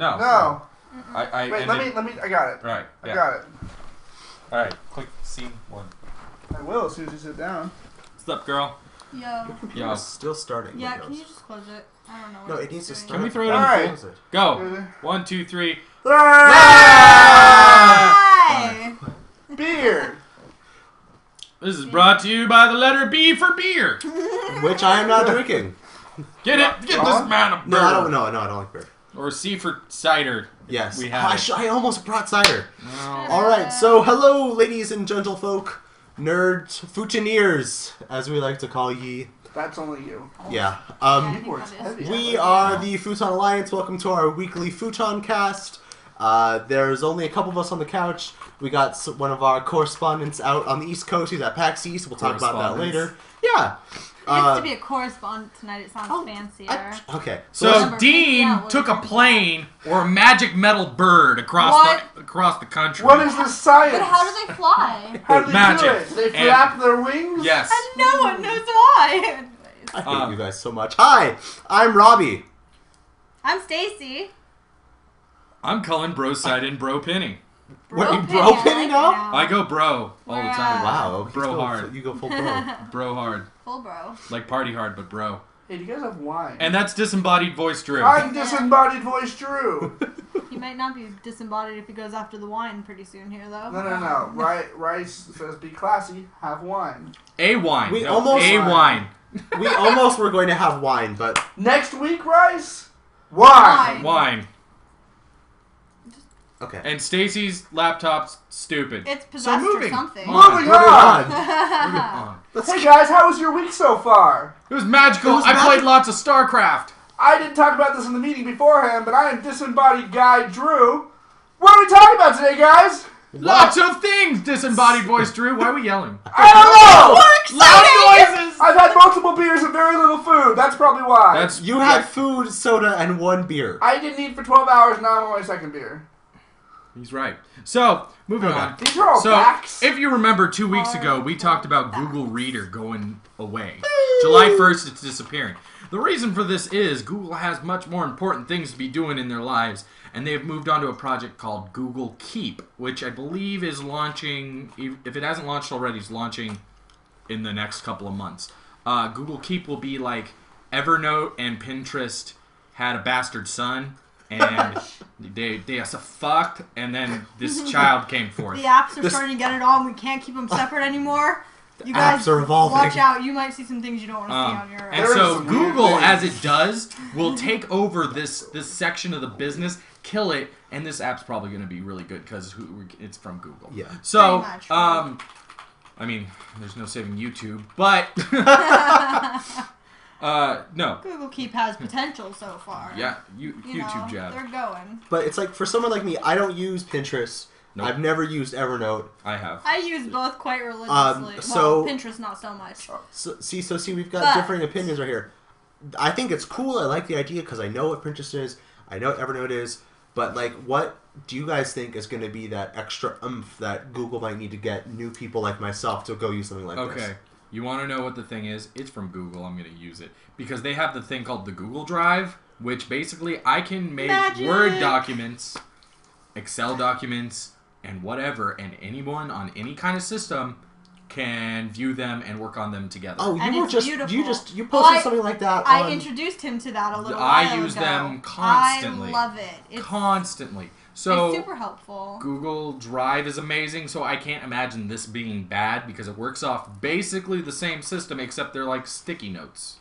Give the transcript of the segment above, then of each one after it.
No. No. Wait, let me. I got it. Right. I got it. All right. Click scene 1. I will as soon as you sit down. What's up, girl? Yo. Still starting. Yeah, can you just close it? I don't know. No, it needs to start. Can we throw it All in right. the pool? Go. 1, 2, 3. Hi! Beer. This is brought to you by the letter B for beer. Which I am not drinking. Get it. Get this man a beer. No, I don't. No, I don't like beer. Or C for cider. Yes. We have it. I almost brought cider. No. All right. So, hello, ladies and gentlefolk, nerds, futineers, as we like to call ye. That's only you. Yeah. Keyboard's heavy. We are the Futon Alliance. Welcome to our weekly Futoncast. There's only a couple of us on the couch. We got one of our correspondents out on the East Coast. He's at PAX East. We'll talk about that later. Yeah. It has to be a correspondent tonight. It sounds fancier. Okay. So Dean took a plane or a magic metal bird across the country. What is this science? But how do they fly? How do they Magic. do it? They flap their wings? Yes. And no one knows why. I hate you guys so much. Hi, I'm Robbie. I'm Stacy. I'm Cullen Broside and Bro Penny. What, you Penny, bro I penny like now? I go bro all the time. Wow. Bro hard. You go full bro. Bro hard. Full bro. Like party hard, but bro. Hey, do you guys have wine? And that's disembodied voice Drew. I'm disembodied voice Drew. He might not be disembodied if he goes after the wine pretty soon here, though. No. Rice says be classy, have wine. A wine. We No, almost- A wine. We almost were going to have wine, but Next week, Rice? Wine. Wine. okay. And Stacy's laptop's stupid. It's possessed or moving something. Moving Moving on. on. Hey guys, how was your week so far? It was magical. I played lots of StarCraft. I didn't talk about this in the meeting beforehand, but I am disembodied guy Drew. What are we talking about today, guys? Lots of things, disembodied voice Drew. Why are we yelling? I don't know! Loud noises! I've had multiple beers and very little food. That's probably why. You had food, soda, and one beer. I didn't eat for 12 hours, now I'm on my second beer. He's right. So, moving on. These are all So, facts. if you remember 2 weeks ago, we talked about Google Reader going away. July 1st, it's disappearing. The reason for this is Google has much more important things to be doing in their lives, and they have moved on to a project called Google Keep, which I believe is launching, if it hasn't launched already, it's launching in the next couple of months. Google Keep will be like Evernote and Pinterest had a bastard son, and they fucked, and then this child came forth. The apps are starting to get it on. We can't keep them separate anymore. You guys, apps are evolving. watch out. You might see some things you don't want to see on your And There so are some weird Google, things. as it does, will take over this section of the business, kill it, and this app's probably going to be really good because it's from Google. Yeah. So, Pretty much. I mean, there's no saving YouTube, but no. Google Keep has potential so far. Yeah, You YouTube know, jab. They're going. But it's like, for someone like me, I don't use Pinterest. Nope. I've never used Evernote. I have. I use both quite religiously. so- well, Pinterest not so much. So we've got But- differing opinions right here. I think it's cool. I like the idea because I know what Pinterest is. I know what Evernote is. But, like, what do you guys think is going to be that extra oomph that Google might need to get new people like myself to go use something like this? Okay. You want to know what the thing is? It's from Google. I'm going to use it. Because they have the thing called the Google Drive, which basically I can make Magic. Word documents, Excel documents, and whatever, and anyone on any kind of system can view them and work on them together. Oh, And you were it's just beautiful. you posted Well, something like that. I on... introduced him to that a little I while use ago. them constantly. I love it. It's Constantly. So it's super helpful. Google Drive is amazing, so I can't imagine this being bad because it works off basically the same system except they're like sticky notes.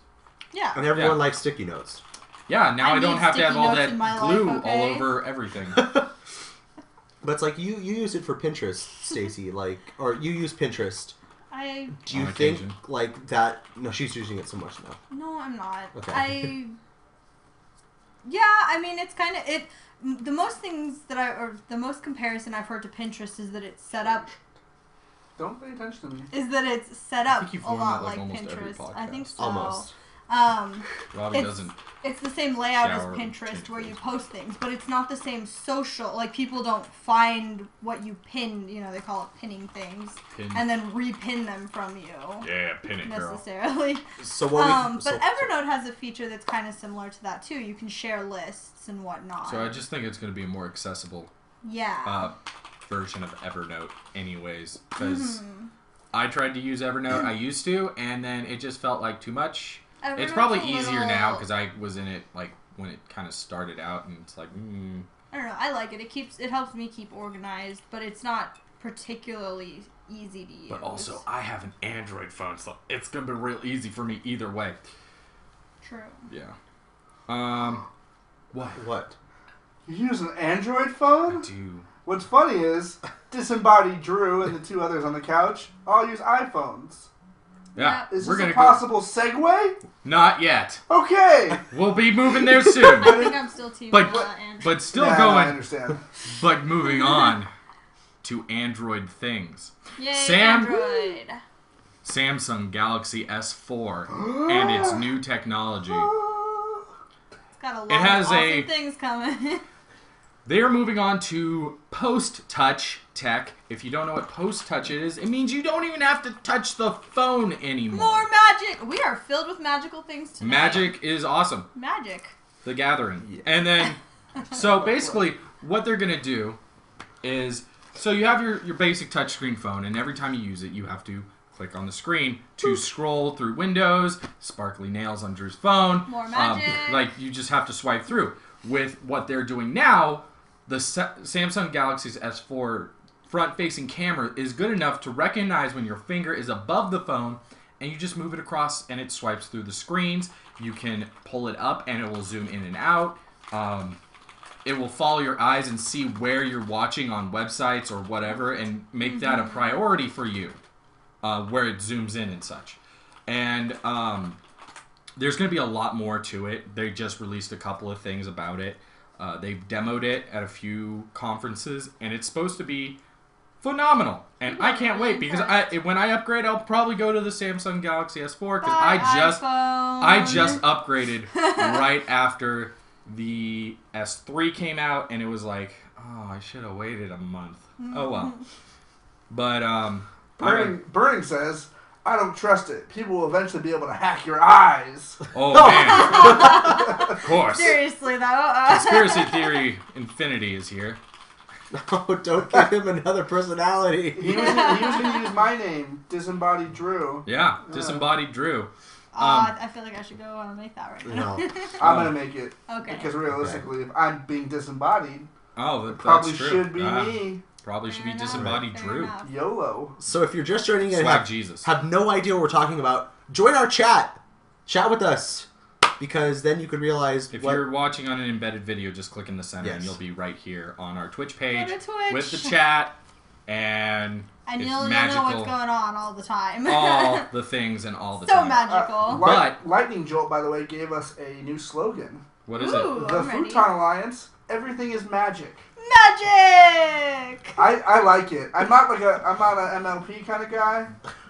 Yeah. And everyone Yeah. likes sticky notes. Yeah, now I I don't need have to have sticky all notes in my that glue life, all okay? over everything. But it's like you use it for Pinterest, Stacy, like, or you use Pinterest. Do you On think occasion. like that? No, she's using it so much now. No, I'm not. Okay. Yeah, I mean, it's kind of it. The most things that or the most comparison I've heard to Pinterest is that it's set up. Don't pay attention to me. Is that it's set up think you've a worn lot that, like, like almost every Pinterest. I think podcast. so. Almost. Robbie doesn't. It's the same layout as Shower, Pinterest change where you clothes. post things, but it's not the same social. Like, people don't find what you pin, they call it pinning things, and then repin them from you. Yeah, pin it, girl. Necessarily. So what? But Evernote has a feature that's kind of similar to that too. You can share lists and whatnot. So I just think it's going to be a more accessible version of Evernote anyways, because I tried to use Evernote, I used to, and then it just felt like too much. It's probably easier now because I was in it like when it kind of started out, and it's like, I don't know. I like it. It helps me keep organized, but it's not particularly easy to use. But also, I have an Android phone, so it's gonna be real easy for me either way. True. Yeah. What? You use an Android phone? I do. What's funny is, Disembodied Drew and the two others on the couch all use iPhones. Yeah. Is We're this gonna a possible segue? Not yet. Okay. We'll be moving there soon. I think I'm still team Android. But still I going. understand. But moving on to Android things. Yay, Android. Samsung Galaxy S4 and its new technology. It's got a lot of awesome things coming. They are moving on to post-touch tech. If you don't know what post-touch is, it means you don't even have to touch the phone anymore. More magic. We are filled with magical things tonight. Magic is awesome. Magic. The Gathering. Yeah. And then, so basically, what they're going to do is, so you have your basic touchscreen phone, and every time you use it, you have to click on the screen to scroll through windows, sparkly nails on Drew's phone. More magic. Like, you just have to swipe through. With what they're doing now, the Samsung Galaxy's S4 front-facing camera is good enough to recognize when your finger is above the phone, and you just move it across, and it swipes through the screens. You can pull it up, and it will zoom in and out. It will follow your eyes and see where you're watching on websites or whatever, and make that a priority for you, where it zooms in and such. And there's going to be a lot more to it. They just released a couple of things about it. They've demoed it at a few conferences, and it's supposed to be phenomenal. And I can't wait, because when I upgrade, I'll probably go to the Samsung Galaxy S4, because I just upgraded right after the S3 came out, and it was like, oh, I should have waited a month. Oh well. But Burning says, I don't trust it. People will eventually be able to hack your eyes. Oh, man. Of course. Seriously, though. Conspiracy Theory Infinity is here. No, don't give him another personality. He was going to use my name, Disembodied Drew. Yeah, Disembodied Drew. I feel like I should go and make that right now. No. I'm going to make it. Okay. Because realistically, if I'm being disembodied, it probably that's true. should be me. Probably should be Fair Disembodied enough. Drew. Fair enough. YOLO. So if you're just joining in and Swag Jesus. have no idea what we're talking about, join our chat. Chat with us. Because then you could realize If you're watching on an embedded video, just click in the center, and Yes. you'll be right here on our Twitch page Go to Twitch. with the chat, and And it's you'll magical. know what's going on all the time. all the things and all the so time. magical. But- Lightning Jolt, by the way, gave us a new slogan. What is Ooh. it? The I'm ready. Futon Alliance, everything is magic. Magic! I like it. I'm not an MLP kind of guy,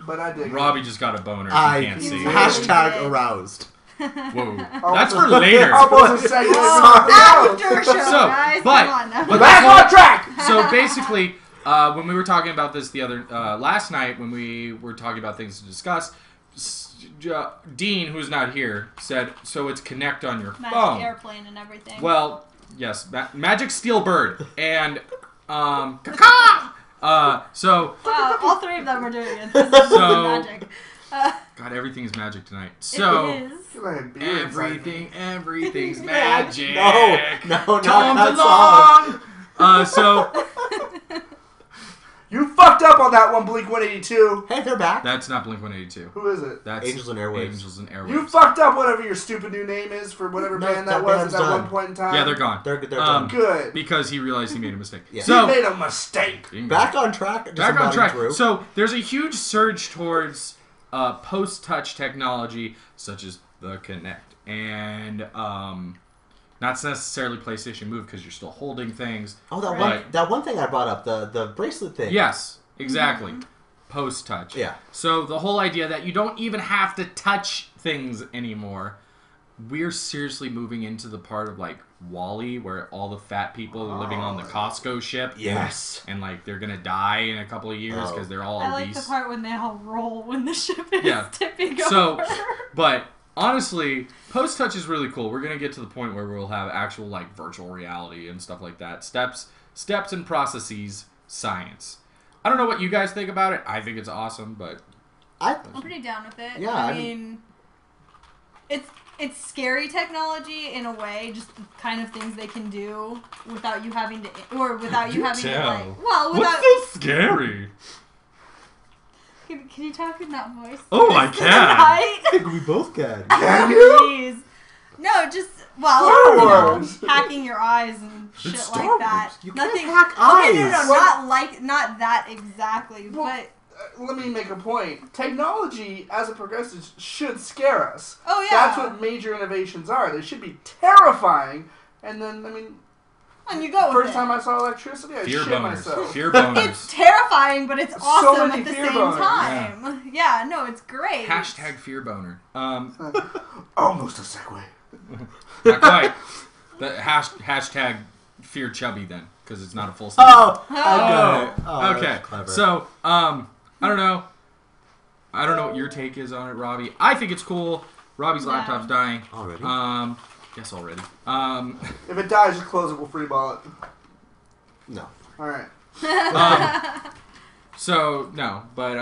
but I dig it. Robbie just got a boner. If I you can't see. really hashtag did. aroused. Whoa, that's for later. Almost a segment. After show, So, guys. but- Come on now. but- Back on track! So basically, when we were talking about this the other last night, when we were talking about things to discuss, Dean, who's not here, said, "So it's connect on your Magic phone." airplane and everything. Well, yes, Magic Steel Bird and so Wow, all three of them are doing it. This is So- magic. God, everything's magic tonight. So it is. I feel like I had beer inside me. everything's magic. No, not Comes that song. along. So You fucked up on that one, Blink 182. Hey, they're back. that's not Blink-182. Who is it? That's Angels and Airwaves. Angels and Airwaves. You fucked up whatever your stupid new name is for whatever No, band that that was band's at that done. one point in time. Yeah, they're gone. They're done. Good. Because he realized he made a mistake. Yeah. You So made a mistake. Back on track. back on Disembodied track. Drew. So there's a huge surge towards post-touch technology, such as the Kinect, and not necessarily PlayStation Move because you're still holding things. Oh, Right. that one thing I brought up, the bracelet thing. Yes, exactly. Post-touch. Yeah. So the whole idea that you don't even have to touch things anymore. We're seriously moving into the part of like Wall-E where all the fat people are living on the Costco ship. Yes. And like they're gonna die in a couple of years because they're all obese. I like the part when they all roll when the ship is tipping over. But honestly, Post Touch is really cool. We're gonna get to the point where we'll have actual like virtual reality and stuff like that. Steps and processes, science. I don't know what you guys think about it. I think it's awesome, but I'm pretty down with it. Yeah, I mean, it's scary technology in a way, just the kind of things they can do without you having to, or without you having to like, well, without. What's so scary? Can you talk in that voice? Oh, I can. I think we both can. Can you? Please. No, just hacking your eyes and shit It's like Star that. Wars. You Nothing. can't hack Okay, eyes. not that exactly, Well, but. Let me make a point. Technology, as it progresses, should scare us. Oh, yeah. That's what major innovations are. They should be terrifying. And then, I mean, And you go first time I saw electricity, I Fear shit boners. myself. Fear boners. It's terrifying, but it's awesome many at the fear same boners. time. Yeah, no, it's great. Hashtag fear boner. Almost a segue. Not quite. The hashtag fear chubby then, because it's not a full sentence. Oh, I got it. Oh, Okay. that's clever. So, I don't know. I don't know what your take is on it, Robbie. I think it's cool. Robbie's laptop's dying. Already? Yes, already. If it dies, just close it. We'll free ball it. No. All right. So no, but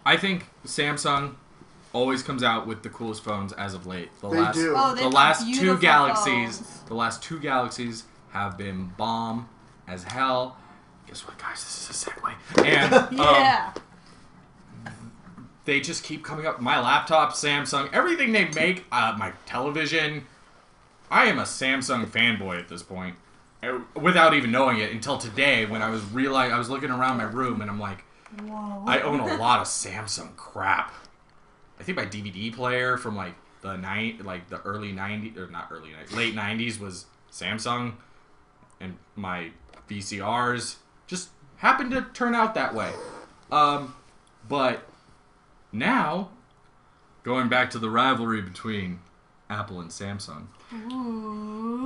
I think Samsung always comes out with the coolest phones as of late. They do. Oh, they've The got last beautiful two Galaxies, phones. the last two Galaxies have been bomb as hell. Guess what, guys? This is a segue. And Yeah. they just keep coming up. My laptop, Samsung, everything they make, my television. I am a Samsung fanboy at this point, without even knowing it until today when I was looking around my room and I'm like, Whoa. I own a lot of Samsung crap. I think my DVD player from like the early 90s, or not early 90s, late 90s was Samsung, and my VCRs just happened to turn out that way. But now, going back to the rivalry between Apple and Samsung,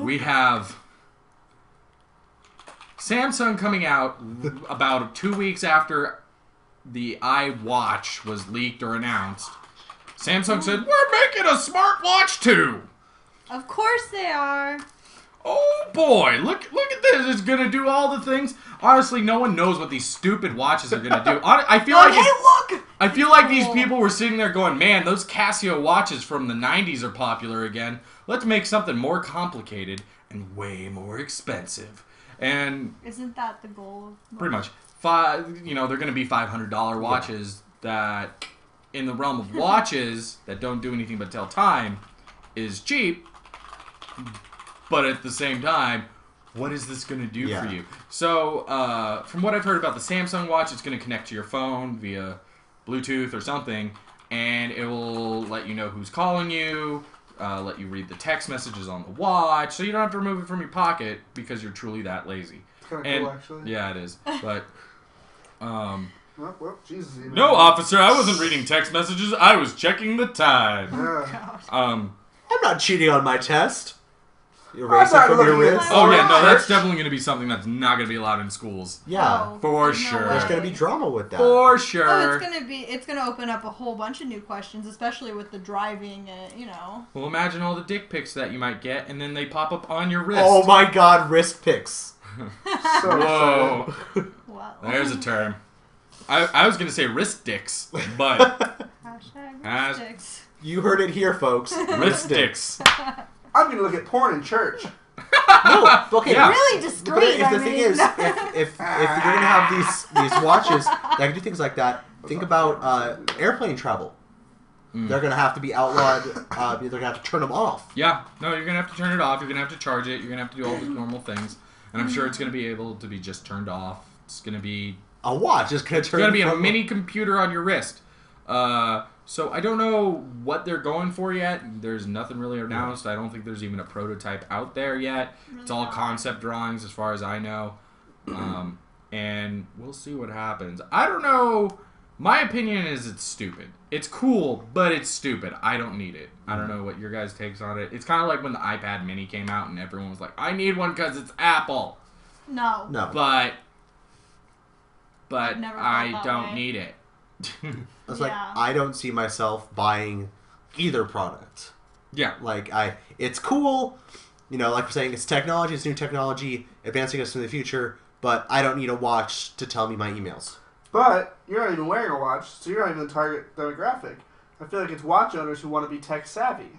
we have Samsung coming out about 2 weeks after the iWatch was leaked or announced. Samsung said, "We're making a smartwatch too." Of course they are. Oh boy, look at this. It's going to do all the things. Honestly, no one knows what these stupid watches are going to do. I feel like look! I feel like these people were sitting there going, "Man, those Casio watches from the 90s are popular again. Let's make something more complicated and way more expensive." And Isn't that the goal? pretty much, they're going to be $500 watches that, in the realm of watches that don't do anything but tell time, is cheap. But at the same time, what is this going to do for you? So, from what I've heard about the Samsung watch, it's going to connect to your phone via Bluetooth or something, and it will let you know who's calling you, let you read the text messages on the watch, so you don't have to remove it from your pocket because you're truly that lazy. It's kind of cool, actually. Yeah, it is. But, Well, Jesus. no, officer, I wasn't reading text messages. I was checking the time. Yeah. I'm not cheating on my test. I'm Erase it not from your looking at wrist. Oh, yeah, no, that's Church. definitely going to be something that's not going to be allowed in schools. Yeah. Oh, For there's no sure. There's way. going to be drama with that. For Oh, sure. it's gonna open up a whole bunch of new questions, especially with the driving. Well, imagine all the dick pics that you might get, and then they pop up on your wrist. Oh my god, wrist picks. So Whoa. Wow. There's a term. I was going to say wrist dicks, but Hashtag sticks. You heard it here, folks. wrist dicks. I'm going to look at porn in church. No, okay. Yeah. Really But discreet. if the thing is, if you're gonna have these watches that can do things like that, think about airplane travel. They're gonna have to be outlawed. They're gonna have to turn them off. Yeah, no, you're going to have to turn it off. You're going to have to charge it. You're going to have to do all the normal things. And I'm sure it's going to be able to be just turned off. It's going to be... A watch is gonna turn. It's going to be a from- mini computer on your wrist. So I don't know what they're going for yet. There's nothing really announced. I don't think there's even a prototype out there yet. It's all concept drawings as far as I know. And we'll see what happens. I don't know My opinion is it's stupid. It's cool, but it's stupid. I don't need it. I don't know what your guys' takes on it. It's kind of like when the iPad mini came out and everyone was like, I need one because it's Apple. No. But never felt I that don't way. need it. It's like, I don't see myself buying either product. Yeah. Like, it's cool. You know, like we're saying, it's technology, it's new technology, advancing us into the future, but I don't need a watch to tell me my emails. But you're not even wearing a watch, so you're not even the target demographic. I feel like it's watch owners who want to be tech savvy.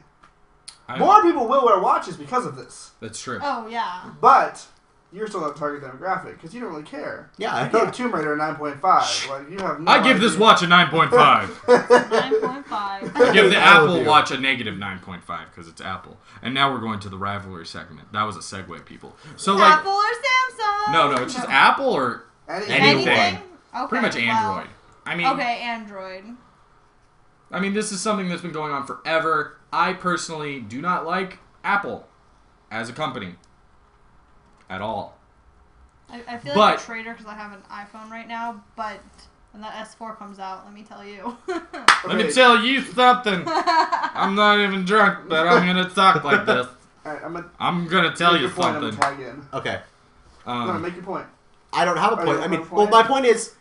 More people will wear watches because of this. That's true. Oh, yeah. But you're still not target demographic because you don't really care. Yeah, I You gave Tomb Raider a 9.5. Like, you have no I give this idea. watch a 9.5. 9.5. I give the Apple dear. Watch a negative 9.5 because it's Apple. And now we're going to the rivalry segment. That was a segue, people. So like, Apple or Samsung? no, it's just Apple or Anything? Okay, pretty much Android. I mean, Okay, Android. I mean, this is something that's been going on forever. I personally do not like Apple as a company at all. I feel But- like a traitor because I have an iPhone right now, but when that S4 comes out, let me tell you. Let me tell you something. I'm not even drunk, but I'm gonna talk like this. Alright, I'm gonna tell make you your point, something. I'm gonna tag in. Okay. No, make your point. I don't have a Oh, you point. don't I mean, have a well, point? my point is,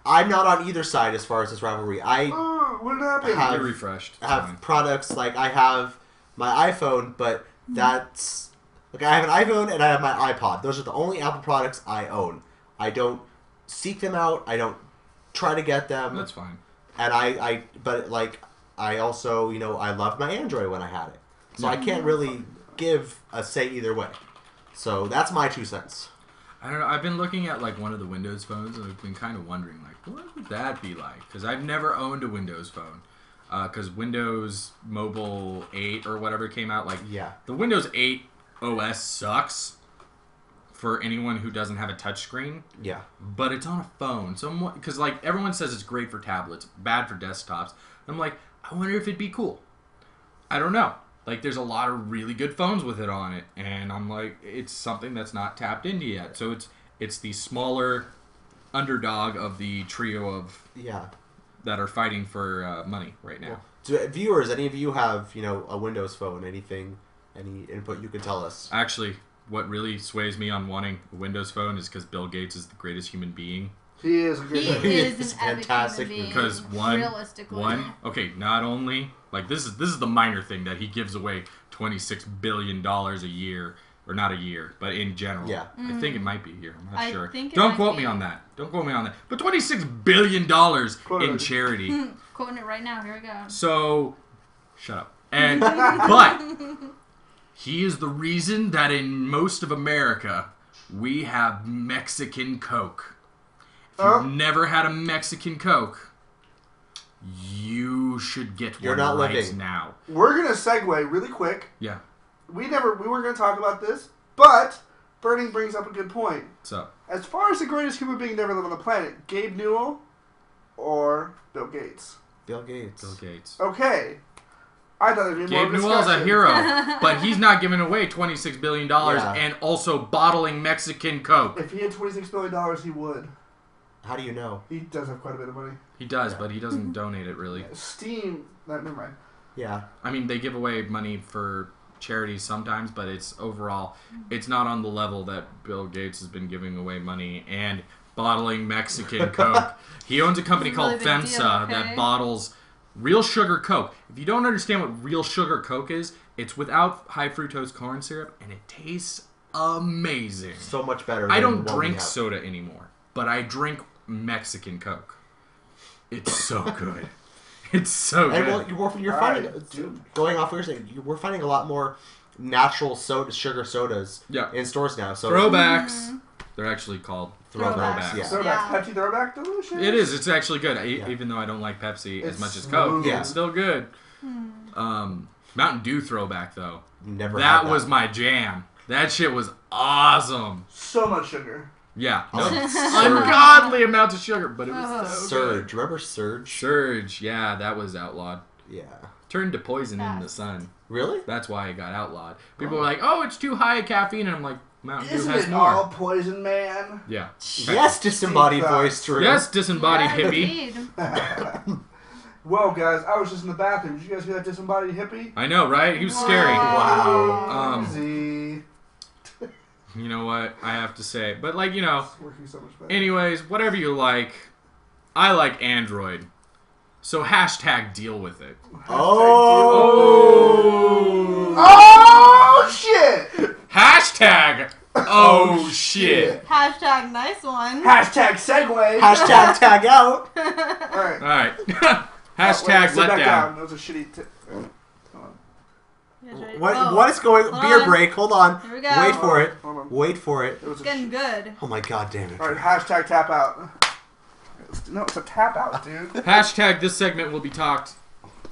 I'm not on either side as far as this rivalry. I What happened? have- Get refreshed. It's have fine. products, like I have my iPhone, but that's... Like, I have an iPhone and I have my iPod. Those are the only Apple products I own. I don't seek them out. I don't try to get them. That's fine. And but like, I also, you know, I loved my Android when I had it. So I can't really give a say either way. So that's my 2 cents. I don't know. I've been looking at like one of the Windows phones, and I've been kind of wondering, like, what would that be like? Because I've never owned a Windows phone. Because Windows Mobile 8 or whatever came out, like, Yeah. the Windows 8 OS sucks for anyone who doesn't have a touchscreen. Yeah. But it's on a phone. So, because like everyone says it's great for tablets, bad for desktops. I'm like, I wonder if it'd be cool. I don't know. Like, there's a lot of really good phones with it on it, and I'm like, it's something that's not tapped into yet. So it's the smaller underdog of the trio of Yeah. that are fighting for money right now. So viewers, any of you have, you know, a Windows phone, any input you could tell us? Actually, what really sways me on wanting a Windows phone is because Bill Gates is the greatest human being. He is a good He guy. is It's an epic fantastic human being. Because realistically. okay, not only like this is the minor thing that he gives away $26 billion a year, or not a year, but in general. Yeah. I think it might be a year. I'm not I sure. think it Don't might quote be. me on that. Don't quote me on that. But $26 billion in charity. Quoting it right now. Here we go. So, shut up. And but he is the reason that in most of America we have Mexican Coke. If you've never had a Mexican Coke, you should get You're one not right living. now. We're gonna segue really quick. Yeah. We weren't gonna talk about this, but Burning brings up a good point. So, As far as the greatest human being to ever live on the planet, Gabe Newell or Bill Gates? Bill Gates. Bill Gates. Okay. I thought there'd be more Gabe of a Newell's a discussion. hero, but he's not giving away $26 billion Yeah. and also bottling Mexican Coke. If he had $26 billion, he would. How do you know? He does have quite a bit of money. He does, but he doesn't donate it really. Steam. Never mind. Yeah. I mean, they give away money for charities sometimes, but it's overall, it's not on the level that Bill Gates has been giving away money and bottling Mexican Coke. He owns a company It's a really called big FEMSA deal, okay? that bottles real sugar Coke. If you don't understand what real sugar Coke is, it's without high fructose corn syrup, and it tastes amazing. So much better. I than don't what we drink have. soda anymore, but I drink Mexican Coke. It's so good. It's so And good. well, you're All finding, right, dude. going off what you're saying, we're finding a lot more natural sugar sodas Yeah. in stores now. So Throwbacks. They're actually called Throwbacks, yeah. Throwback. Yeah. Pepsi Throwback Delicious. It is. It's actually good. Yeah. Even though I don't like Pepsi as It's much as Coke, smooth. Yeah. it's still good. Mountain Dew Throwback though. never That had was my jam. That shit was awesome. So much sugar. Yeah. Oh, No, Surge. ungodly amounts of sugar, but it was so Surge. good. Remember Surge? Surge. Yeah, that was outlawed. Yeah. Turned to poison in the sun. Really? That's why it got outlawed. People were like, "Oh, it's too high in caffeine," and I'm like, Mountain Dew Isn't has it more. all poison, man? Yeah. Yes, disembodied voice, Drew. Yes, disembodied Yeah, hippie. indeed. Whoa, guys, I was just in the bathroom. Did you guys hear that disembodied hippie? I know, right? He was scary. Wow. Easy. You know what? I have to say. But, like, you know, It's working so much better. anyways, whatever you like, I like Android. So hashtag deal with it. Oh, shit! Hashtag oh shit. Hashtag nice one. Hashtag segue. Hashtag tag out. Alright. Alright. Hashtag Sit let back down. That was a shitty tip. What is going? Hold Beer on. break. Hold on. Here we go. Wait for it. Hold on. Wait for it. It was It's getting good. Oh my god damn it. Alright, hashtag tap out. No, it's a tap out, dude. Hashtag this segment will be talked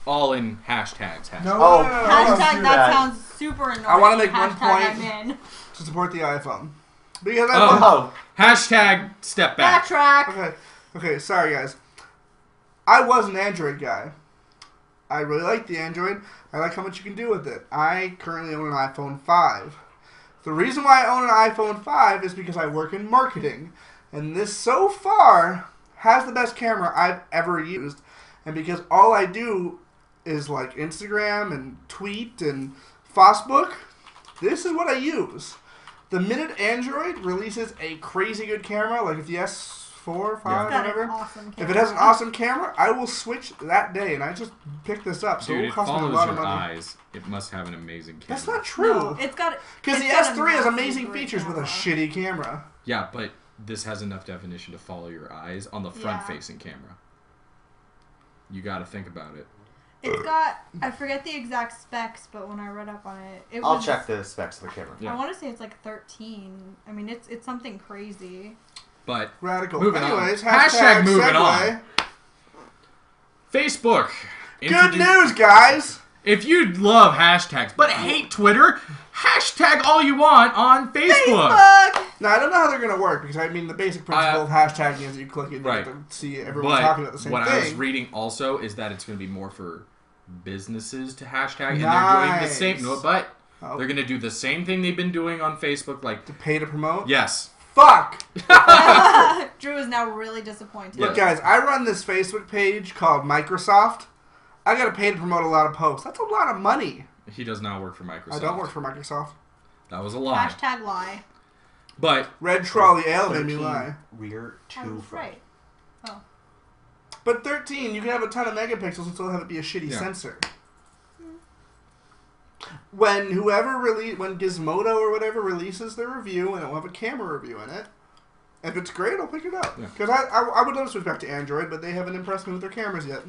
all in hashtags. No, Oh, no, no, no, no. Hashtag do that that. sounds super annoying. I wanna make one Hashtag point. I'm in. To support the iPhone. Because Oh. Hashtag step back. Backtrack. Okay, sorry guys. I was an Android guy. I really like the Android. I like how much you can do with it. I currently own an iPhone 5. The reason why I own an iPhone 5 is because I work in marketing. And this, so far, has the best camera I've ever used. And because all I do is like Instagram and tweet and Facebook, this is what I use. The minute Android releases a crazy good camera, like if the S4, 5, It's got whatever, an awesome camera. if it has an awesome camera, I will switch that day. And I just picked this up, so Dude, it it will cost me a follows lot of your money. eyes. It must have an amazing camera. That's not true. No, it's got. Because the it's got a S3 has massive amazing great features with a camera. shitty camera. Yeah, but this has enough definition to follow your eyes on the front-facing camera. You got to think about it. It's got. I forget the exact specs, but when I read up on it, it I'll was. check the specs of the camera. Yeah. I want to say it's like 13. I mean, it's something crazy. But Radical. Moving on. Anyways, Hashtag moving segue. on. Facebook. Good news, guys. If you love hashtags but hate Twitter, hashtag all you want on Facebook. Now, I don't know how they're going to work because, I mean, the basic principle of hashtagging is you click it and Right. you get to see everyone But talking about the same what thing. I was reading also is that it's going to be more for businesses to hashtag, and they're doing the same. No, but Oh. they're going to do the same thing they've been doing on Facebook. Like, To pay to promote? yes, Fuck! Drew is now really disappointed. Look, guys, I run this Facebook page called Microsoft. I got to pay to promote a lot of posts. That's a lot of money. he does not work for Microsoft. I don't work for Microsoft. That was a lie. Hashtag lie. But Red Trolley Ale made me 13 lie. Rear I 2 was front. right. Oh. But 13, you can have a ton of megapixels and still have it be a shitty Yeah. sensor. When when Gizmodo or whatever releases their review and it'll have a camera review in it, if it's great, I'll pick it up. Yeah. Because I would love to switch back to Android, but they haven't impressed me with their cameras yet.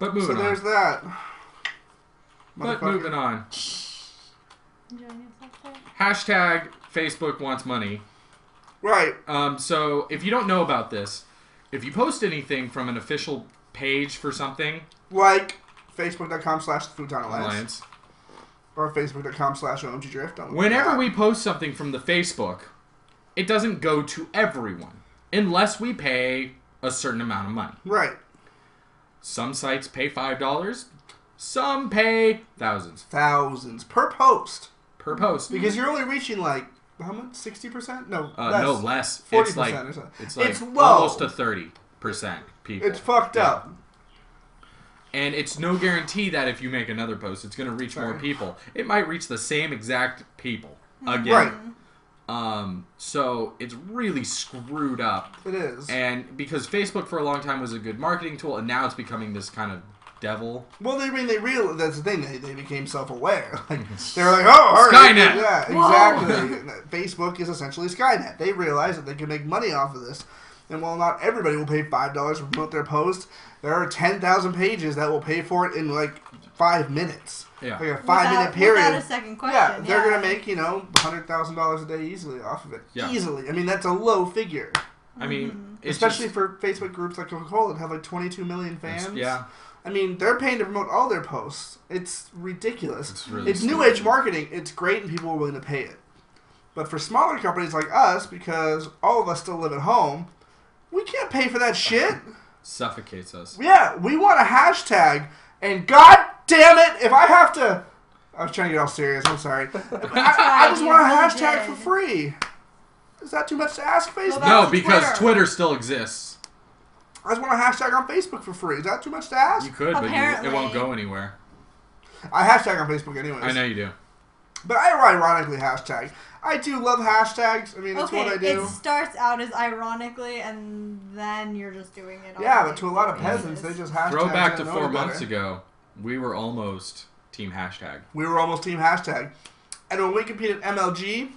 but So moving there's on. that. But Motherfucker. moving on. Enjoying yourself there? Hashtag Facebook wants money. Right. So if you don't know about this, if you post anything from an official page for something, Like Facebook.com/Futon Alliance, or Facebook.com/OMGDrift. whenever we post something from the Facebook, it doesn't go to everyone unless we pay a certain amount of money. Right. Some sites pay $5, some pay thousands Thousands per post. per post. Because you're only reaching like, how much? 60%? No, No less. 40% It's like or something. it's like It's low. almost to 30% people. It's fucked Yeah. up. And it's no guarantee that if you make another post, it's going to reach more Right. people. It might reach the same exact people again. Right. So it's really screwed up. It is. And because Facebook for a long time was a good marketing tool, and now it's becoming this kind of devil. Well, that's the thing. They became self-aware. Like, they were like, oh, all right. Skynet. Yeah, exactly. Facebook is essentially Skynet. They realize that they can make money off of this. And while not everybody will pay $5 to promote their post, there are 10,000 pages that will pay for it in like 5 minutes. Yeah. Like a 5-minute period. Without a second question. Yeah, they're going to make, $100,000 a day easily off of it. Yeah. Easily. I mean, that's a low figure. I mean, it's Especially just, for Facebook groups like Coca-Cola that have like 22 million fans. yeah. I mean, they're paying to promote all their posts. It's ridiculous. It's really It's new age marketing. It's great and people are willing to pay it. But for smaller companies like us, because all of us still live at home, we can't pay for that shit. Suffocates us. Yeah, we want a hashtag. And god damn it, if I have to... I was trying to get all serious. I'm sorry. I just want a hashtag for free. Is that too much to ask, Facebook? No, because Twitter still exists. I just want a hashtag on Facebook for free. Is that too much to ask? You could, but it won't go anywhere. I hashtag on Facebook anyways. I know you do. But I ironically hashtag. I do love hashtags. I mean, it's what I do. It starts out as ironically, and then you're just doing it. Yeah, but to a lot of peasants, they just hashtag. Throw back to 4 months ago. We were almost team hashtag. We were almost team hashtag. And when we competed MLG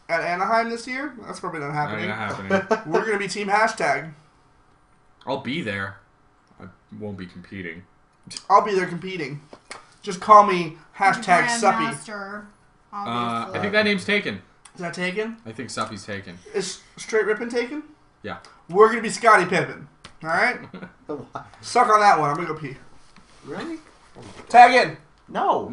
at Anaheim this year, that's probably not happening. Not happening. We're going to be team hashtag. I'll be there. I won't be competing. I'll be there competing. Just call me hashtag Suppy. I think that name's taken. Is that taken? I think Suppy's taken. Is Straight Rippin' taken? Yeah. We're going to be Scottie Pippen. Alright? Suck on that one. I'm going to go pee. Really? Tag in. No.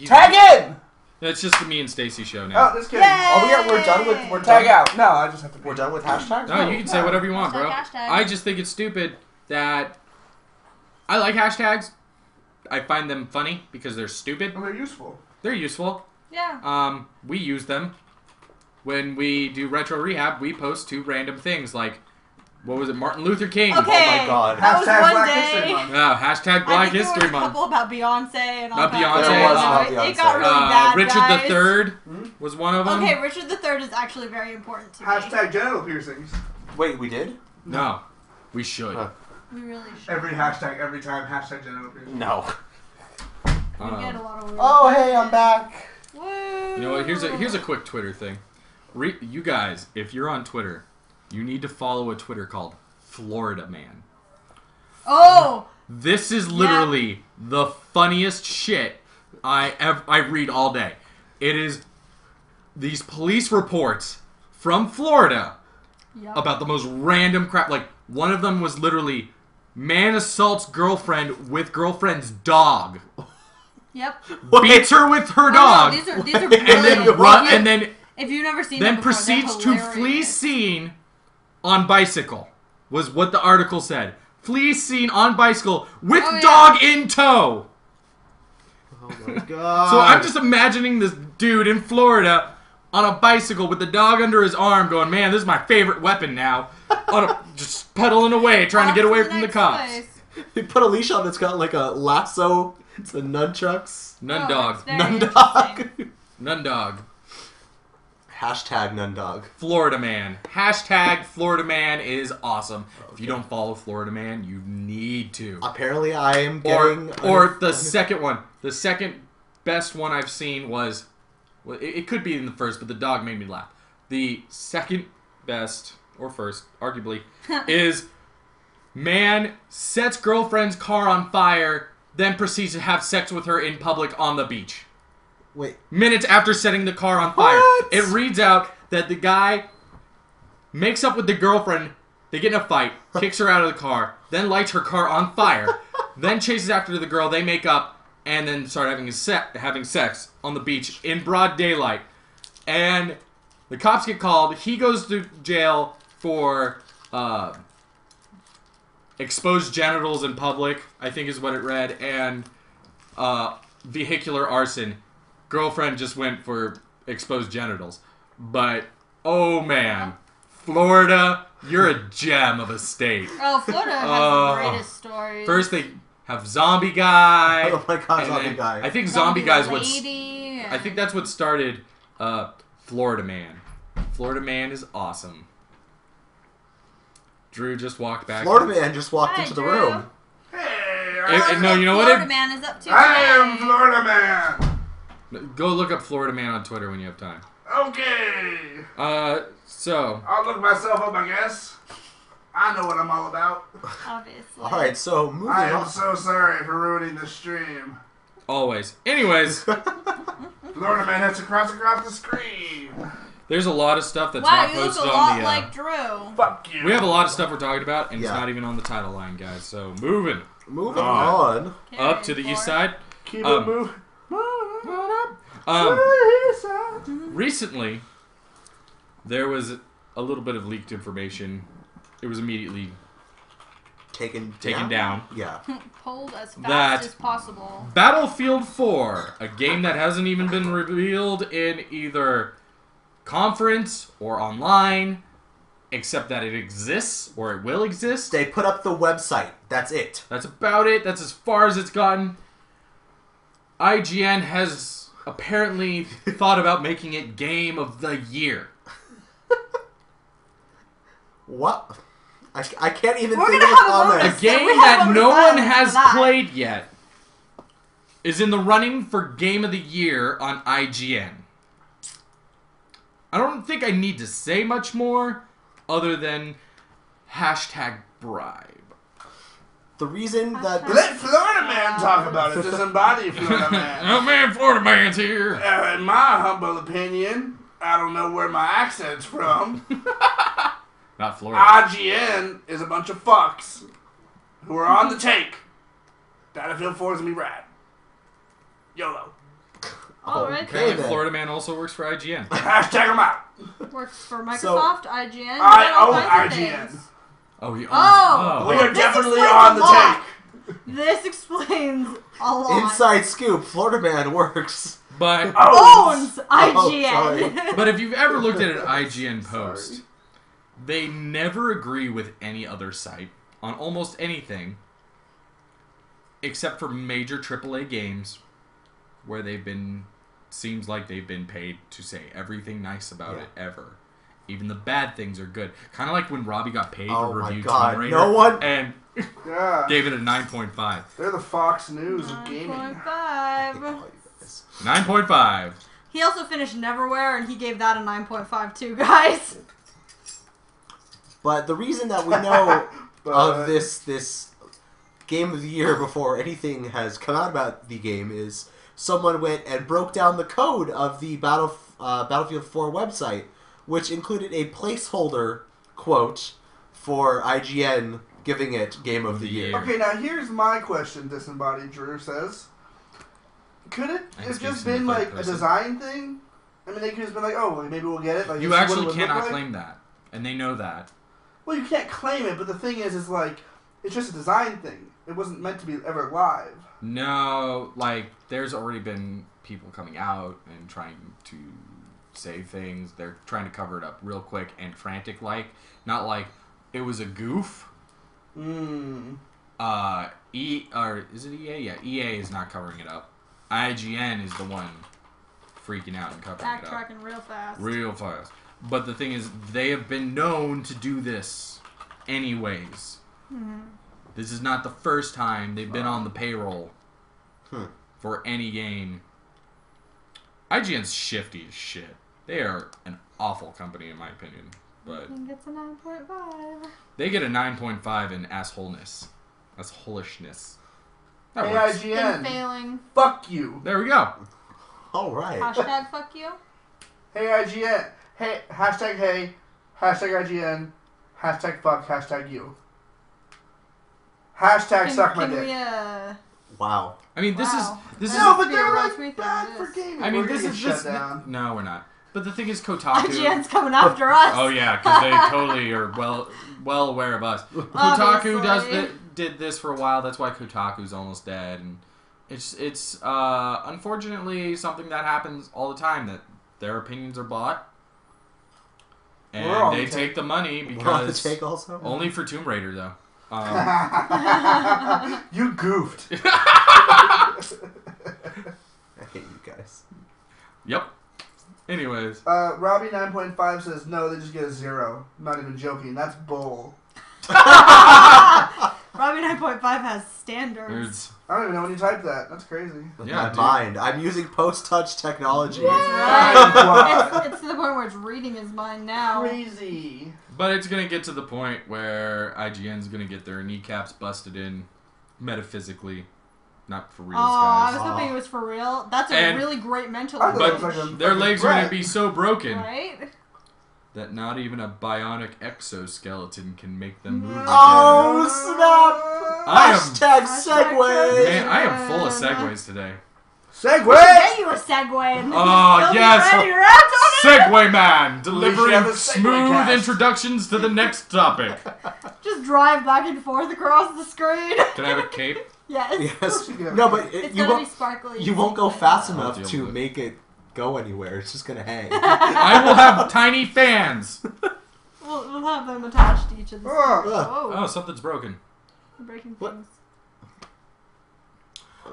Tag in! It's just the me and Stacy show now. Oh, just kidding. Oh, we're done with... We're Tag done. out. No, I just have to pee. We're done with hashtags? No, you can say whatever you want, bro. Hashtag. I just think it's stupid that... I like hashtags. I find them funny because they're stupid. And they're useful. They're useful. Yeah. We use them. When we do Retro Rehab, we post 2 random things like, what was it, Martin Luther King. Okay. Oh my god. That was Hashtag one Black day. History Month. Hashtag Black History There was a Month. couple about Beyonce and all Not that. Beyonce. There was not It Beyonce. got really bad, Richard guys. III was one of them. Okay, Richard III is actually very important to me. Hashtag genital piercings. Wait, we did? No. We should. We really should. Every hashtag, every time, hashtag genital piercings. No. We get a lot of weird Oh, hey, I'm back. Woo. You know what? Here's a quick Twitter thing. You guys, if you're on Twitter, you need to follow a Twitter called Florida Man. Oh! This is literally the funniest shit I read all day. It is these police reports from Florida about the most random crap. Like, one of them was literally, man assaults girlfriend with girlfriend's dog. Yep. Beats her with her dog. No, these are brilliant. And then if you've never seen then them before, proceeds to flee scene on bicycle, was what the article said. Flee scene on bicycle with dog in tow. Oh my god. So I'm just imagining this dude in Florida on a bicycle with the dog under his arm going, man, this is my favorite weapon now. Just pedaling away, trying to get away from the cops. They put a leash on that's got like a lasso. It's the nunchucks. Nundog. Nundog. Nundog. Hashtag Nundog. Florida Man. Hashtag Florida Man is awesome. Okay. If you don't follow Florida Man, you need to. Apparently I am getting... Or the second one. The second best one I've seen was... Well, it could be in the first, but the dog made me laugh. The second best, or first, arguably, is man sets girlfriend's car on fire, then proceeds to have sex with her in public on the beach. Wait. Minutes after setting the car on fire. It reads out that the guy makes up with the girlfriend, they get in a fight, kicks her out of the car, then lights her car on fire, then chases after the girl, they make up, and then start having sex on the beach in broad daylight. And the cops get called, he goes to jail for exposed genitals in public, I think is what it read, and vehicular arson. Girlfriend just went for exposed genitals. But, oh man, Florida, you're a gem of a state. Oh, Florida has the greatest stories. First they have Zombie Guy. Oh my god, Zombie Guy. I think Zombie Guy's Lady. I think that's what started Florida Man. Florida Man is awesome. Drew just walked back. Florida Man just walked into the Drew. room. Hey, no, you know Florida what? Man is up to I am today. Florida Man. Go look up Florida Man on Twitter when you have time. Okay. So. I'll look myself up, I guess. I know what I'm all about. Obviously. Alright, so moving I am on. so sorry for ruining the stream. Always. Anyways, Florida Man has to cross across the screen. there's a lot of stuff that's Wow, not you look posted a on lot the. like Drew. Fuck you. We have a lot of stuff we're talking about, and it's Yeah. not even on the title line, guys. So moving Moving on. up to the east side. Keep it moving. Recently, there was a little bit of leaked information. It was immediately taken down. Yeah. Pulled as fast That- as possible. Battlefield 4, a game that hasn't even been revealed in either conference or online, except that it exists or it will exist. They put up the website. That's it. That's about it. That's as far as it's gotten. IGN has apparently thought about making it Game of the Year. What? I can't even We're think gonna of a have a comment. A bonus. game We have that bonus no one violence has for that. played yet is in the running for Game of the Year on IGN. I don't think I need to say much more other than #bribe. The reason that Let Florida Man talk about it. Disembodied Florida Man. Oh man, Florida man's here. In my humble opinion, I don't know where my accent's from. Not Florida. IGN is a bunch of fucks who are on the take. Battlefield 4 is gonna be rad. YOLO. Alright. Apparently then. Florida man also works for IGN. Hashtag them out. Works for Microsoft, IGN. I all own kinds of IGN. things. Oh, he owns Oh. We are This definitely explains on a the lot. take. This explains a lot. inside scoop, Florida Man works. But Owns sorry. IGN. but if you've ever looked at an IGN post, they never agree with any other site on almost anything except for major AAA games where seems like they've been paid to say everything nice about it ever. Even the bad things are good. Kind of like when Robbie got paid to review Tomb Raider. No one... And Yeah. gave it a 9.5. They're the Fox News of gaming. 9.5. 9.5. He also finished Neverwhere, and he gave that a 9.5 too, guys. But the reason that we know But- of this Game of the Year before anything has come out about the game is someone went and broke down the code of the Battlefield 4 website, which included a placeholder quote for IGN giving it Game of the Year. Okay, now here's my question, Disembodied Drew says. Could it I have speak just from the been third like a person. design thing? I mean, they could have been like, oh, well, maybe we'll get it. Like, You this is what it actually would look cannot like. claim that. And they know that. Well, you can't claim it, but the thing is like, it's just a design thing. It wasn't meant to be ever live. No, like, there's already been people coming out and trying to say things. They're trying to cover it up real quick and frantic-like. Not like it was a goof. Hmm. Or is it EA? Yeah, EA is not covering it up. IGN is the one freaking out and covering it up. Backtracking real fast. Real fast. But the thing is, they have been known to do this anyways. Mm-hmm. This is not the first time they've been on the payroll Hmm. for any game. IGN's shifty as shit. They are an awful company in my opinion. But I think it's a 9.5. they get a 9.5 in assholeness. Assholishness. That Hey, works. Been IGN. failing. Fuck you. There we go. All right. Hashtag fuck you. Hey, IGN. Hey, hashtag hey. Hashtag IGN. Hashtag fuck. Hashtag you. Hashtag suck my dick. Wow. I mean, this Wow. is No, but Be a they're real like tweet bad that for it is. gaming. I mean, We're this gonna is get just shut down. no, we're not. But the thing is, Kotaku. IGN's coming after us. Oh yeah, because they totally are well aware of us. Kotaku Obviously. did this for a while. That's why Kotaku's almost dead, and it's unfortunately something that happens all the time. That their opinions are bought, We're on and they the take the money We're on the because take also? only for Tomb Raider though. You goofed. I hate you guys. Yep. Anyways, Robbie 9.5 says no, they just get a 0. I'm not even joking. That's bull. Robbie 9.5 has standards. there's I don't even know when you type that. That's crazy. With Yeah, my dude. mind. I'm using post-touch technology. Right. It's to the point where it's reading his mind now. Crazy. but it's gonna get to the point where IGN's gonna get their kneecaps busted in metaphysically, not for real, Oh, I guys. was hoping it was for real. That's a And- really great mental I thought it image. was like a Their fucking legs are going to threat. be so broken Right? that not even a bionic exoskeleton can make them move again. Oh, snap! I am- Hashtag Hashtag segue! Man, I am full of segues today. Segway! Get you a segue. Oh, They'll be yes. ready to act on Segway Man, We should delivering have a Segway smooth cast. introductions to the next topic. Just drive back and forth across the screen. Can I have a cape? Yes. Yes. you can have No, a but It's you gonna be won't. sparkly. You won't go fast I'll enough deal to with it. make it go anywhere. It's just gonna hang. I will have tiny fans. We'll have them attached to each of the Ugh. screens. Oh, Oh, something's broken. breaking What? things.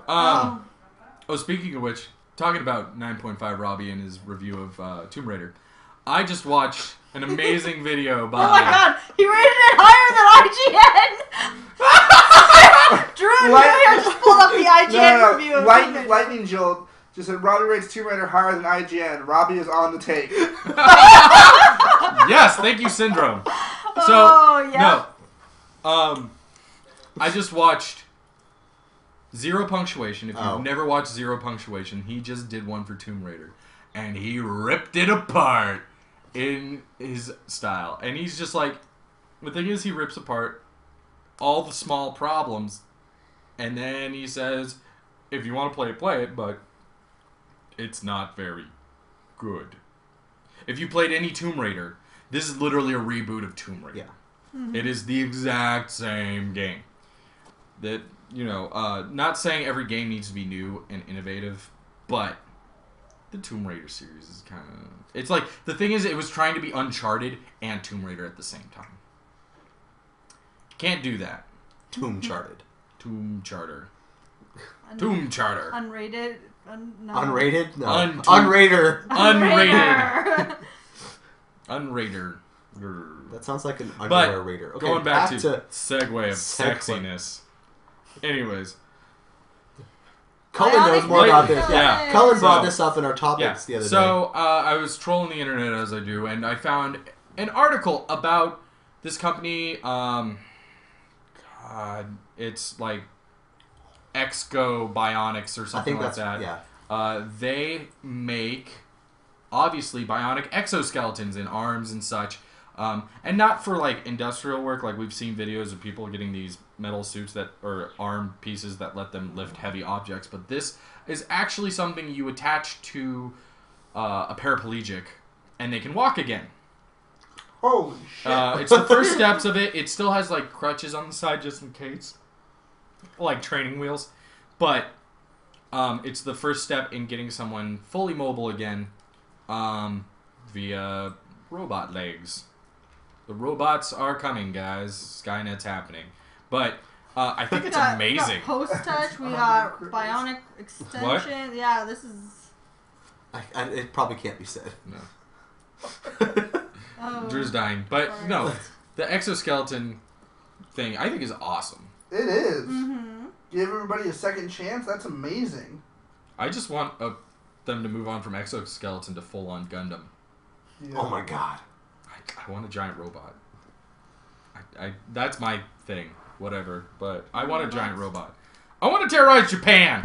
Oh, speaking of which, talking about 9.5 Robbie and his review of Tomb Raider, I just watched an amazing video by... Oh my god, he rated it higher than IGN! Drew and Julia just pulled up the IGN review of Tomb Raider. Lightning Jolt just said Robbie rates Tomb Raider higher than IGN. Robbie is on the take. Yes, thank you, Syndrome. So, Oh, yeah. no. I just watched Zero Punctuation. If you've Oh. never watched Zero Punctuation, he just did one for Tomb Raider. And he ripped it apart in his style. And he's just like, the thing is, he rips apart all the small problems. And then he says, if you want to play it, but it's not very good. If you played any Tomb Raider, this is literally a reboot of Tomb Raider. Yeah. It is the exact same game. That, not saying every game needs to be new and innovative, but the Tomb Raider series is kind of... It's like, the thing is, it was trying to be Uncharted and Tomb Raider at the same time. Can't do that. Tomb Charted. Tomb Charter. Un- Tomb Charter. Unrated? No. Unrated? No. Unrated. Unrated. Unraider. That sounds like an But underwear raider. Okay, going back to segue. segue of sexiness. Anyways. Cullen Bionic knows more Wait, about this. yeah. Cullen brought So- this up in our topics the other day. So I was trolling the internet as I do, and I found an article about this company. God, it's like Exco Bionics or I something think like that's that. yeah. They make obviously bionic exoskeletons in arms and such. And not for like industrial work, like we've seen videos of people getting these metal suits that or arm pieces that let them lift heavy objects, but this is actually something you attach to a paraplegic and they can walk again. Holy shit. It's the first steps of it. It still has like crutches on the side just in case, like training wheels, but it's the first step in getting someone fully mobile again via robot legs. The robots are coming, guys. Skynet's happening. But I think it's amazing. We got post-touch, we got bionic extension. What? Yeah, this is... It probably can't be said. No. Oh. Drew's dying. But Sorry. no, the exoskeleton thing I think is awesome. It is. Mm-hmm. Give everybody a second chance? That's amazing. I just want them to move on from exoskeleton to full-on Gundam. Yeah. Oh my god. I want a giant robot. That's my thing. Whatever. But I want a giant robot. I want to terrorize Japan.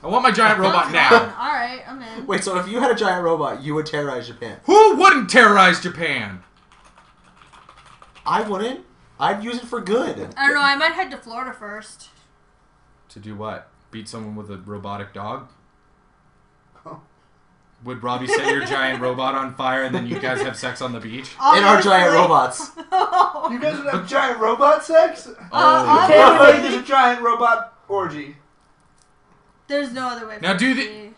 I want my giant robot now. Alright, I'm in. Wait, so if you had a giant robot, you would terrorize Japan? Who wouldn't terrorize Japan? I wouldn't. I'd use it for good. I don't know, I might head to Florida first. To do what? Beat someone with a robotic dog? Oh. Would Robbie set your giant robot on fire and then you guys have sex on the beach? In our giant Obviously. robots. You guys would have giant robot sex? Oh. Can't believe there's a giant robot orgy. There's no other way. Now for do it to the- be.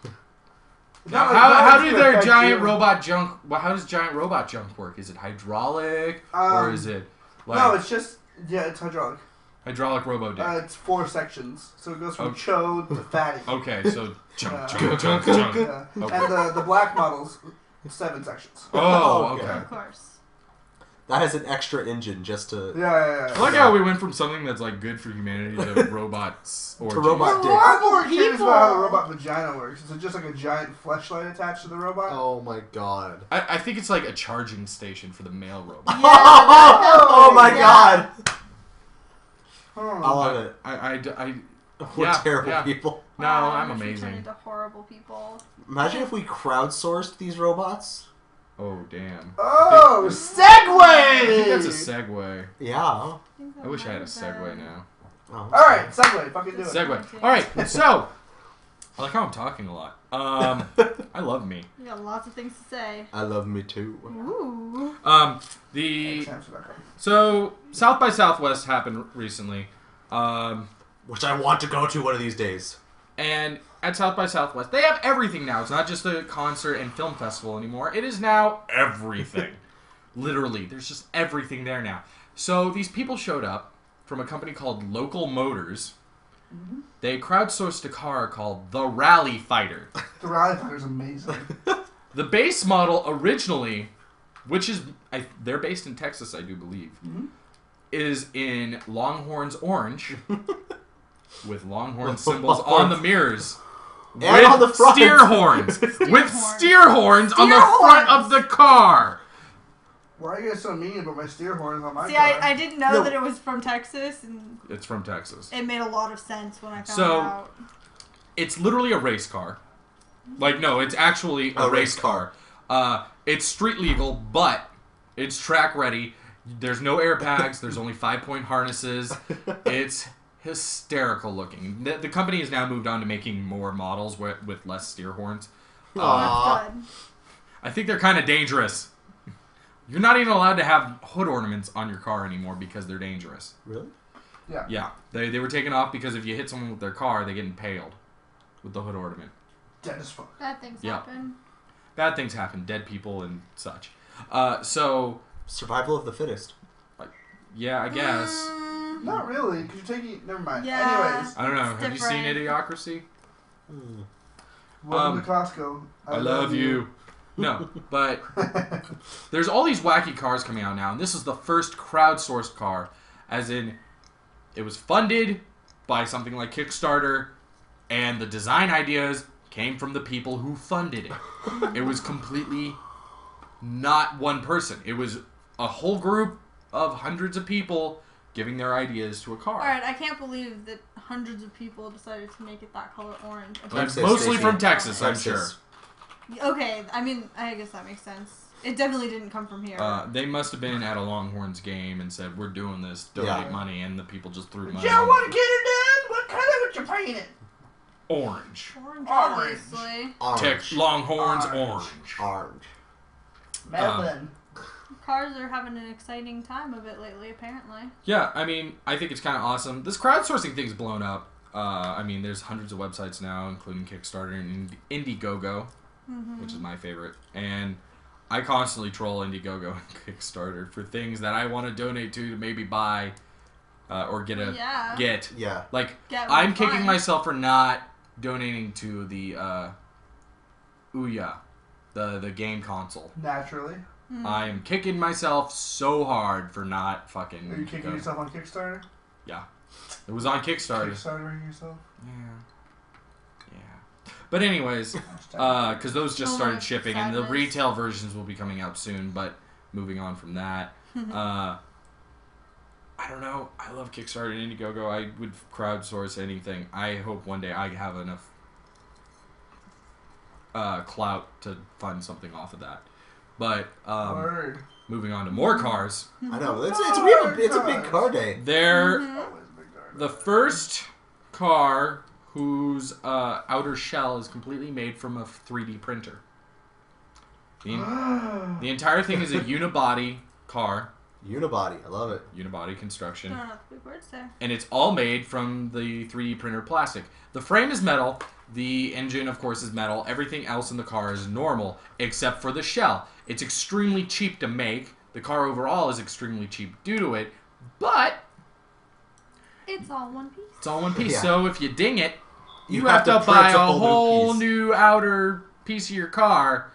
Now, how do their giant robot junk? Well, how does giant robot junk work? Is it hydraulic or is it like No, it's just it's hydraulic. hydraulic robo dick? It's 4 sections, so it goes from Okay. chode to fatty. Okay, so junk, Yeah. junk, junk, junk. Yeah. Okay. And the black models, 7 sections. Oh, Okay. okay. Of course. That has an extra engine just to... Yeah. I like how we went from something that's like good for humanity to robots or To robot dick. I'm more People. curious about how the robot vagina works. Is it just like a giant fleshlight attached to the robot? Oh my god. I think it's like a charging station for the male robot. Oh my Yeah. god. Hmm. I love it. We're We're terrible yeah. people. No, Wow, I'm we turn amazing. into horrible people. Imagine if we crowdsourced these robots. Oh damn. Oh, I Segway! think that's a segue. Yeah. I wish I had a segue now. Oh. Alright, Segway, fucking do it. Segue. All right, so I like how I'm talking a lot. I love me. You got lots of things to say. I love me too. Ooh. So South by Southwest happened recently. Which I want to go to one of these days. And at South by Southwest, they have everything now. It's not just a concert and film festival anymore. It is now everything. Literally, there's just everything there now. So these people showed up from a company called Local Motors. Mm-hmm. They crowdsourced a car called the Rally Fighter. The Rally Fighter is amazing. The base model originally, which is they're based in Texas, I do believe, is in Longhorns orange. With Longhorn symbols on the mirrors. And with on the front. Steer horns. With steer horns on the front of the car. Why are you guys so mean about my steer horns on my See, car? I didn't know that it was from Texas. And it's from Texas. It made a lot of sense when I found out. It's literally a race car. Like, no, it's actually a race car. It's street legal, but it's track ready. There's no airbags. There's only 5-point harnesses. It's hysterical looking. The company has now moved on to making more models with less steer horns. That's good. I think they're kind of dangerous. You're not even allowed to have hood ornaments on your car anymore because they're dangerous. Really? Yeah. Yeah. They were taken off because if you hit someone with their car, they get impaled with the hood ornament. Dead as fuck. Bad things happen. Bad things happen. Dead people and such. So... Survival of the fittest. Yeah, I guess. Not really, because you're taking... Never mind. Yeah. Anyways. I don't know. Have you seen Idiocracy? Welcome to Costco. I love you. No, but there's all these wacky cars coming out now, and this is the first crowdsourced car, as in it was funded by something like Kickstarter, and the design ideas came from the people who funded it. It was completely not one person. It was a whole group of hundreds of people giving their ideas to a car. Alright, I can't believe that hundreds of people decided to make it that color orange. It's mostly from Texas, I'm sure. Okay, I mean, I guess that makes sense. It definitely didn't come from here. They must have been at a Longhorns game and said, we're doing this, donate money, and the people just threw money. Y'all want to get it done? What color would you paint it? Orange. Orange, obviously. Check Longhorns orange. Orange. Melbourne. Cars are having an exciting time of it lately, apparently. Yeah, I mean, I think it's kind of awesome. This crowdsourcing thing's blown up. I mean, there's hundreds of websites now, including Kickstarter and Indiegogo, which is my favorite. And I constantly troll Indiegogo and Kickstarter for things that I want to donate to maybe buy or get get. Yeah. Like, I'm kicking myself for not donating to the Ouya, the game console. Naturally. I am kicking myself so hard for not fucking... Are you kicking yourself on Kickstarter? Yeah. It was on Kickstarter. Kickstartering yourself? Yeah. But anyways, because those just started shipping, and the retail versions will be coming out soon, but moving on from that, I don't know. I love Kickstarter and Indiegogo. I would crowdsource anything. I hope one day I have enough clout to fund something off of that. But moving on to more cars. I know. It's a big car day. They're the first car whose outer shell is completely made from a 3D printer. The entire thing is a unibody car. Unibody. I love it. Unibody construction. I don't know what the big words there. And it's all made from the 3D printer plastic. The frame is metal. The engine, of course, is metal. Everything else in the car is normal, except for the shell. It's extremely cheap to make. The car overall is extremely cheap due to it, but... It's all one piece. It's all one piece. Yeah. So if you ding it, you have have to to buy print a whole new outer piece of your car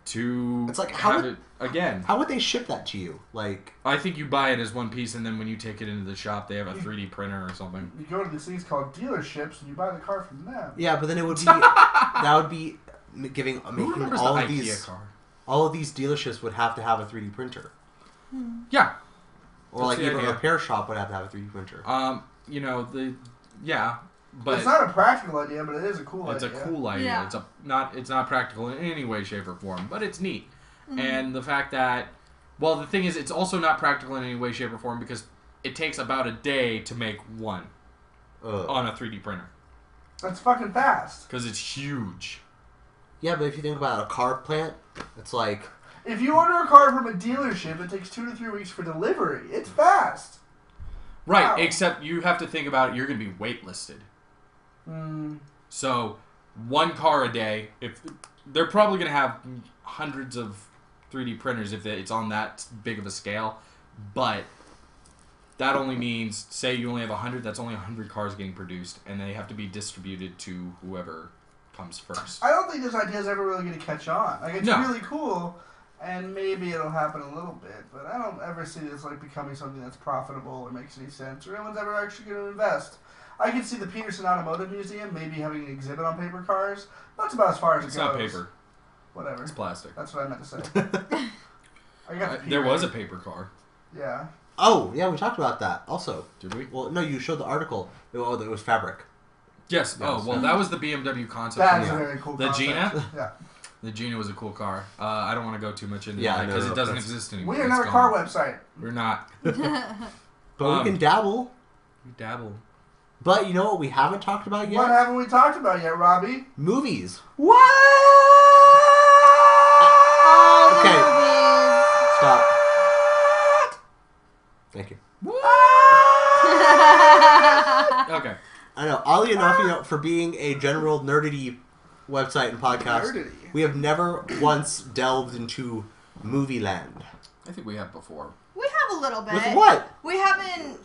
to It's like, have it again. How would they ship that to you? Like, I think you buy it as one piece, and then when you take it into the shop, they have a 3D printer or something. You go to these things called dealerships, and you buy the car from them. yeah, but then it would be that would be making all of these car? all of these dealerships would have to have a 3D printer, Yeah. or like the even a idea. repair shop would have to have a 3D printer. You know but It's not a practical idea, but it is a cool it's idea. a cool idea. Yeah. It's not practical in any way, shape, or form, but it's neat. And the fact that, well, the thing is, it's also not practical in any way, shape, or form because it takes about a day to make one on a 3D printer. That's fucking fast. Because it's huge. Yeah, but if you think about a car plant, it's like... If you order a car from a dealership, it takes 2 to 3 weeks for delivery. It's fast. Right, Wow. except you have to think about it. You're going to be waitlisted. So, one car a day. If they're probably going to have hundreds of 3D printers if it's on that big of a scale. But that only means, say you only have 100, that's only 100 cars getting produced. And they have to be distributed to whoever comes first. I don't think this idea is ever really going to catch on. Like, it's No. really cool, and maybe it'll happen a little bit, but I don't ever see this like becoming something that's profitable or makes any sense, or anyone's ever actually going to invest. I can see the Peterson Automotive Museum maybe having an exhibit on paper cars. That's about as far as It's it goes. not paper. Whatever. It's plastic. That's what I meant to say. I got the There P was a right. paper car. Yeah. Oh, yeah, we talked about that also. Did we? Well, no, you showed the article. Oh, it was fabric. Yes. Yes. Oh, well, that was the BMW concept. That from is a the- very cool The concept. Gina? Yeah. The Gina was a cool car. I don't want to go too much into Yeah, that no, because no, it doesn't that's- exist anymore. We are It's another gone. car website. We're not. But Um, we can dabble. We dabble. But you know what we haven't talked about yet? What haven't we talked about yet, Robbie? Movies. What? Okay. Stop. Thank you. Okay. I know. Oddly enough, for being a general nerdity website and podcast, Nerdity. we have never once delved into movie land. I think we have before. We have a little bit. With what? We haven't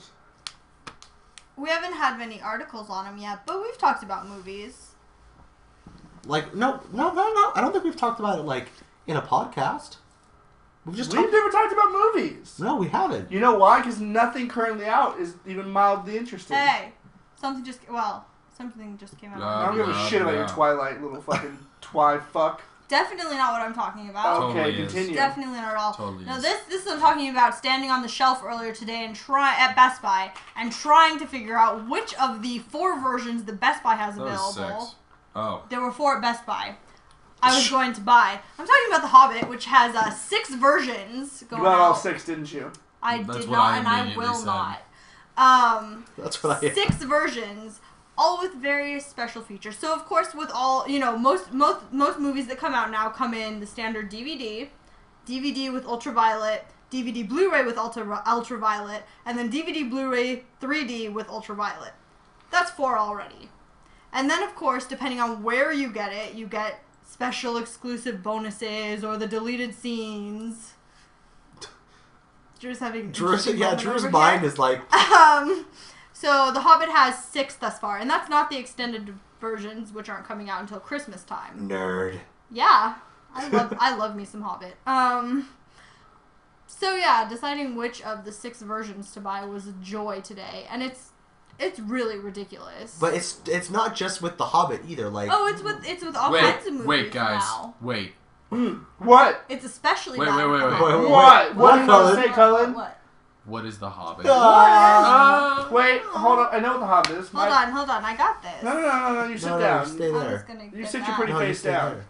had many articles on them yet, but we've talked about movies. Like, no. I don't think we've talked about it, like, in a podcast. We've never talked about movies. No, we haven't. You know why? Because nothing currently out is even mildly interesting. Hey, something just came out. I don't give a shit about your Twilight, little fucking twi fuck. Definitely not what I'm talking about. Okay, Totally is. continue. Definitely not at all. Totally No, is. this is I'm talking about standing on the shelf earlier today and at Best Buy and trying to figure out which of the 4 versions that Best Buy has That was available. 6. Oh. There were 4 at Best Buy. I was going to buy. I'm talking about The Hobbit, which has 6 versions going You got out. all 6, didn't you? I That's did what not, I and I immediately will said. not. That's what I... 6 versions, all with various special features. So of course, with all most movies that come out now come in the standard DVD, DVD with ultraviolet, DVD Blu-ray with ultraviolet, and then DVD Blu-ray 3D with ultraviolet. That's 4 already. And then of course, depending on where you get it, you get special exclusive bonuses or the deleted scenes. Drew's having Drew's over mind here. is like... So The Hobbit has 6 thus far, and that's not the extended versions, which aren't coming out until Christmas time. Nerd. Yeah, I love me some Hobbit. So yeah, deciding which of the 6 versions to buy was a joy today, and it's really ridiculous. But it's not just with The Hobbit either. Like, it's with all kinds of movies Wait, guys. now. Wait. What? It's especially Wait, bad. wait, wait, wait. What? What did you Cullen? say, Cullen? What? What is The Hobbit? Wait, hold on. I know what the Hobbit is. Hold on. I got this. No. You sit no, down. stay I'm there. just gonna You get sit your that. pretty No, you face stay down. there.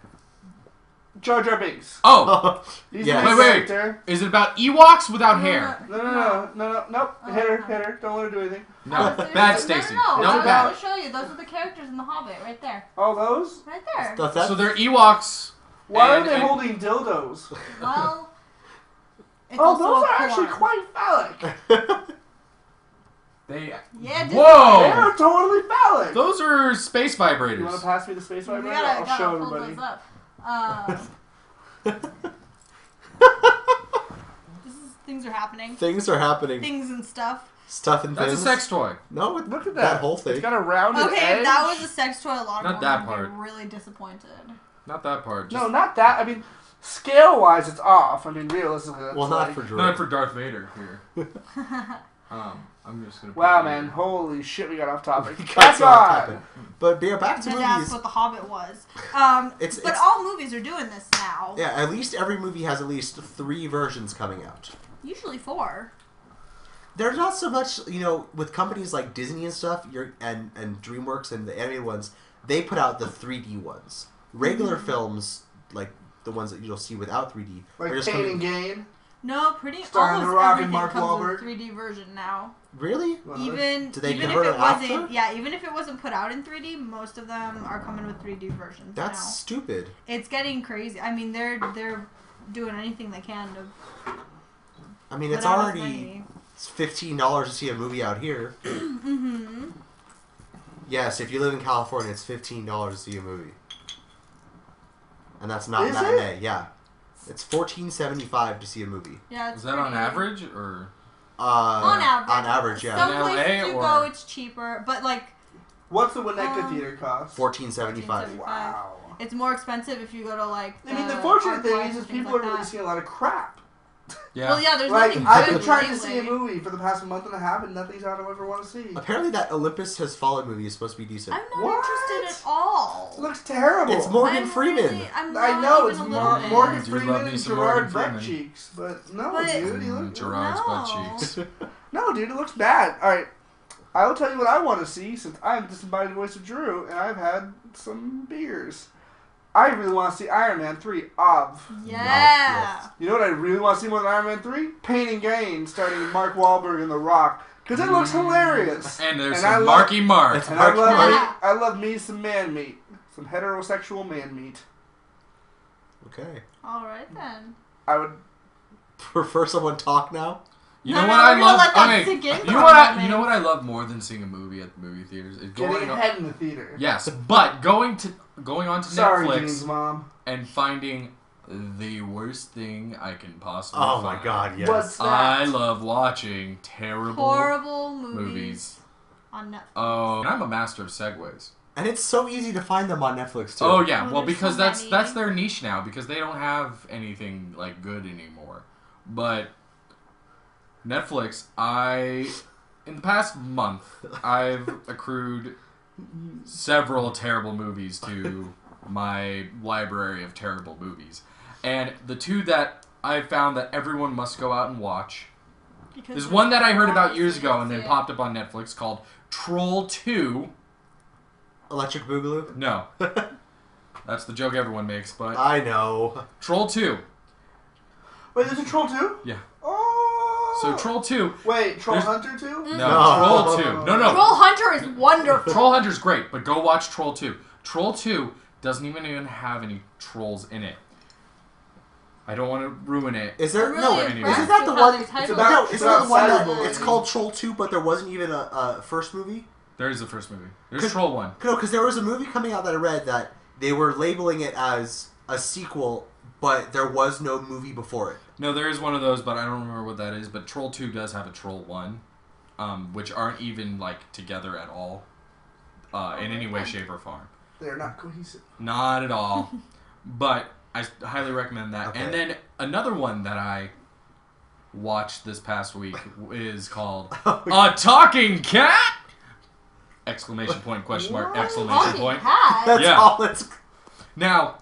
Jar Jar Binks. Oh! He's Yeah. the main Wait. character. Is it about Ewoks without hair? No. Nope. Oh, Hit her. okay. Don't let her do anything. No. Seriously? Bad Stacy. No. It's I was bad. going to show you. Those are the characters in The Hobbit, right there. All those? Right there. So they're Ewoks. Why are And- they and- holding dildos? Well, it's Oh, also those a are actually porn. quite phallic. They. Yeah, They Whoa! are totally phallic. Those are space You want to vibrators. pass me the space We vibrator? gotta, I'll show pull everybody. those up. Things are happening. Things are happening. Things and stuff. Stuff and That's a things. sex toy. No, Look at that whole thing. It's got a rounded Okay, edge. if that was a sex toy, a lot of Not people that would part. be really disappointed. Not that part. No, Just not that. I mean, scale-wise, it's off. I mean, realistically, that's Well, not like... for Drew. not for Darth Vader here. I'm just gonna. Wow, put man. it Holy shit, we got off topic. Got Back so off on! topic. But yeah, back to And that's movies. what The Hobbit was. It's all movies are doing this now. yeah. At least every movie has at least 3 versions coming out. Usually 4. There's not so much, with companies like Disney and stuff, and DreamWorks and the animated ones, they put out the 3D ones. Regular films, like the ones that you'll see without 3D, Like are just Pain coming. and Gain. No, pretty Starring almost The Rock and everything Mark comes Wahlberg. with 3D version now. Really? Well, Even Do they even if convert it it wasn't, after? yeah, even if it wasn't put out in 3D, most of them are coming with 3D versions That's now. stupid. It's getting crazy. I mean, they're doing anything they can to. I mean, put it's out as already many. it's $15 to see a movie out here. Mm-hmm. Yes, if you live in California, it's $15 to see a movie, and that's not Is matinee. Yeah, it's $14.75 to see a movie. Yeah, it's Is that on pretty- average or? On average. On average, yeah. Some In LA places you or- go, it's cheaper, but like What's the Winnetka Theater cost? $14.75. Wow. it's more expensive if you go to like. I mean, the fortunate thing Arclight is and people things are like that. releasing a lot of crap. Yeah. Well, yeah, there's Like, nothing I've good been trying to lately. see a movie for the past month and a half, and nothing's out I ever want to see. Apparently, that Olympus Has Fallen movie is supposed to be decent. I'm not What? interested at all. It looks terrible. It's Morgan Freeman. I'm I not know even it's a little bit. Morgan Do love Freeman me and some Gerard Morgan butt Freeman. cheeks, but no, But- dude, he looks Gerard's butt No. cheeks. no, dude, it looks bad. All right, I will tell you what I want to see since I'm the disembodied voice of Drew and I've had some beers. I really want to see Iron Man 3. Yeah. You know what I really want to see more than Iron Man 3? Pain and Gain, starting Mark Wahlberg and The Rock, because it looks hilarious. And there's And I some love- Marky Mark. It's- And I love Yeah. me, I love me some man meat, some heterosexual man meat. Okay. All right then. I would. Prefer someone talk now? You No, know no, what we're I gonna love? let that Okay, sink in you for know a what? moment. You know what I love more than seeing a movie at the movie theaters is Getting going. ahead in the theater. Yes, but going on to Sorry, Netflix Jane's mom. and finding the worst thing I can possibly Oh find. my god, yes. What's that? I love watching terrible Horrible movies movies. on Netflix. Oh, and I'm a master of segues. And it's so easy to find them on Netflix too. Oh yeah, Oh, well there's because so that's many. their niche now because they don't have anything like good anymore. But Netflix, in the past month, I've accrued several terrible movies to my library of terrible movies. And the two that I found that everyone must go out and watch Because is one that I heard about obviously years ago and see then it. popped up on Netflix called Troll 2. Electric Boogaloo? No. That's the joke everyone makes, but I know. Troll 2. Wait, there's a Troll 2? Yeah. Oh. So Troll 2. Wait, Troll There's- Hunter 2? No, No. Troll 2. No. Troll Hunter is wonderful. Troll Hunter's great, but go watch Troll 2. Troll 2 doesn't even have any trolls in it. I don't want to ruin it. Is there I'm really no? impressed Isn't that the with how one? they titled about- No, it. it's isn't that about the one that cyberbullying. it's called Troll 2, but there wasn't even a first movie? There is the first movie. There's 'Cause- Troll 1. No, because there was a movie coming out that I read that they were labeling it as a sequel, but there was no movie before it. No, there is one of those, but I don't remember what that is. But Troll 2 does have a Troll 1, which aren't even like together at all, in any way, shape, or form. They're not cohesive. Not at all. But I highly recommend that. Okay. And then another one that I watched this past week is called A Talking Cat! Exclamation point, question mark, exclamation Talking point. cat. That's Yeah. all it's. Now,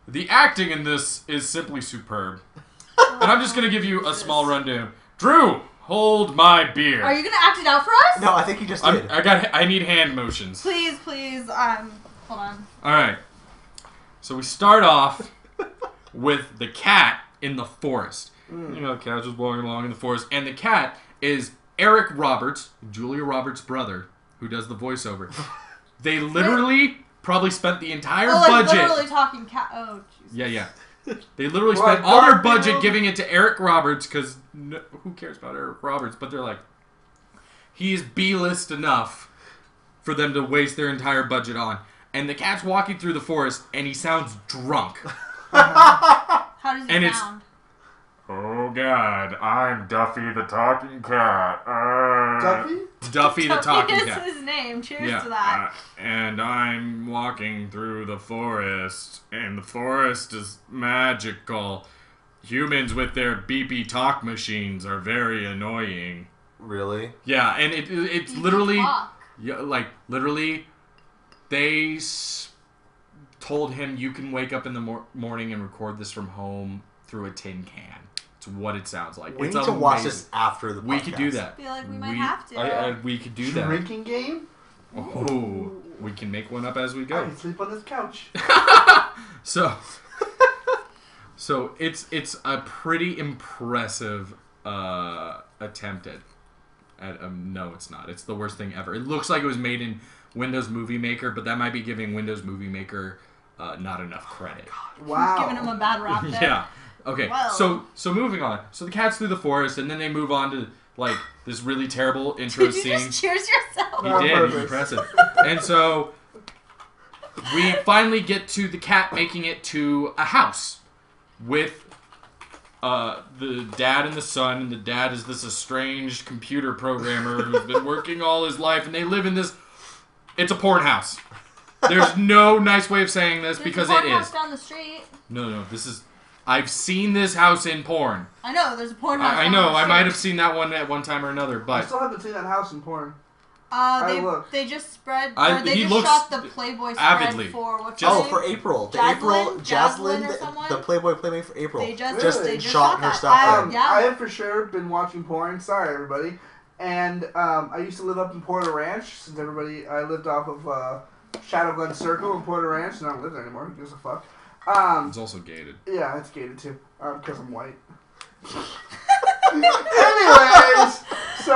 the acting in this is simply superb. And I'm just going to give you a small rundown. Drew, hold my beer. Are you gonna act it out for us? No, I think he just did. I need hand motions. Please, please. Hold on. All right. So we start off with the cat in the forest. You know, the cat just walking along in the forest, and the cat is Eric Roberts, Julia Roberts' brother, who does the voiceover. They literally probably spent the entire budget. Literally talking cat. Oh, jeez. Yeah. They literally Well, spent all their Garfield- budget giving it to Eric Roberts because who cares about Eric Roberts? But they're like, he's B-list enough for them to waste their entire budget on. And the cat's walking through the forest, and he sounds drunk. How does he And it's- sound? Oh God, I'm Duffy the talking cat. Duffy? Duffy the talking is cat. his name. Cheers Yeah, to that. and I'm walking through the forest, and the forest is magical. Humans with their beepy talk machines are very annoying. Really? Yeah, and it's You literally, talk. yeah, like literally, they told him you can wake up in the morning and record this from home through a tin can. It's what it sounds like. We It's need to watch amazing. this after the podcast. We could do that. I feel like we might have to. We could do that. Drinking game? Oh, we can make one up as we I go. can sleep on this couch. So, So it's a pretty impressive attempt at no, it's not. It's the worst thing ever. It looks like it was made in Windows Movie Maker, but that might be giving Windows Movie Maker not enough credit. Wow. Giving him a bad rap there. Yeah. Okay. Well. So moving on. So the cat's through the forest, and then they move on to like this really terrible intro Did you scene. just cheers yourself? He On did. purpose. Impressive. And so we finally get to the cat making it to a house with the dad and the son. And the dad is this estranged computer programmer who's been working all his life, and they live in this. It's a porn house. There's no nice way of saying this because There's a it porn is. house down the street. No. This is. I've seen this house in porn. I know, there's a porn house. I down know. the I street. might have seen that one at one time or another, I but still haven't seen that house in porn. I looked. They just spread. He Just looks shot the Playboy spread avidly. for what's Just- her Oh, name? for April. Jaslyn Jaslyn, or someone? the Playboy Playmate for April. They just Really? shot her that. stuff. Yeah. I have for sure been watching porn. Sorry, everybody. And I used to live up in Porter Ranch. Since I lived off of Shadow Glen Circle in Porter Ranch, and I don't live there anymore. Who gives a fuck? it's also gated. Yeah, it's gated too. Because I'm white. Anyways, so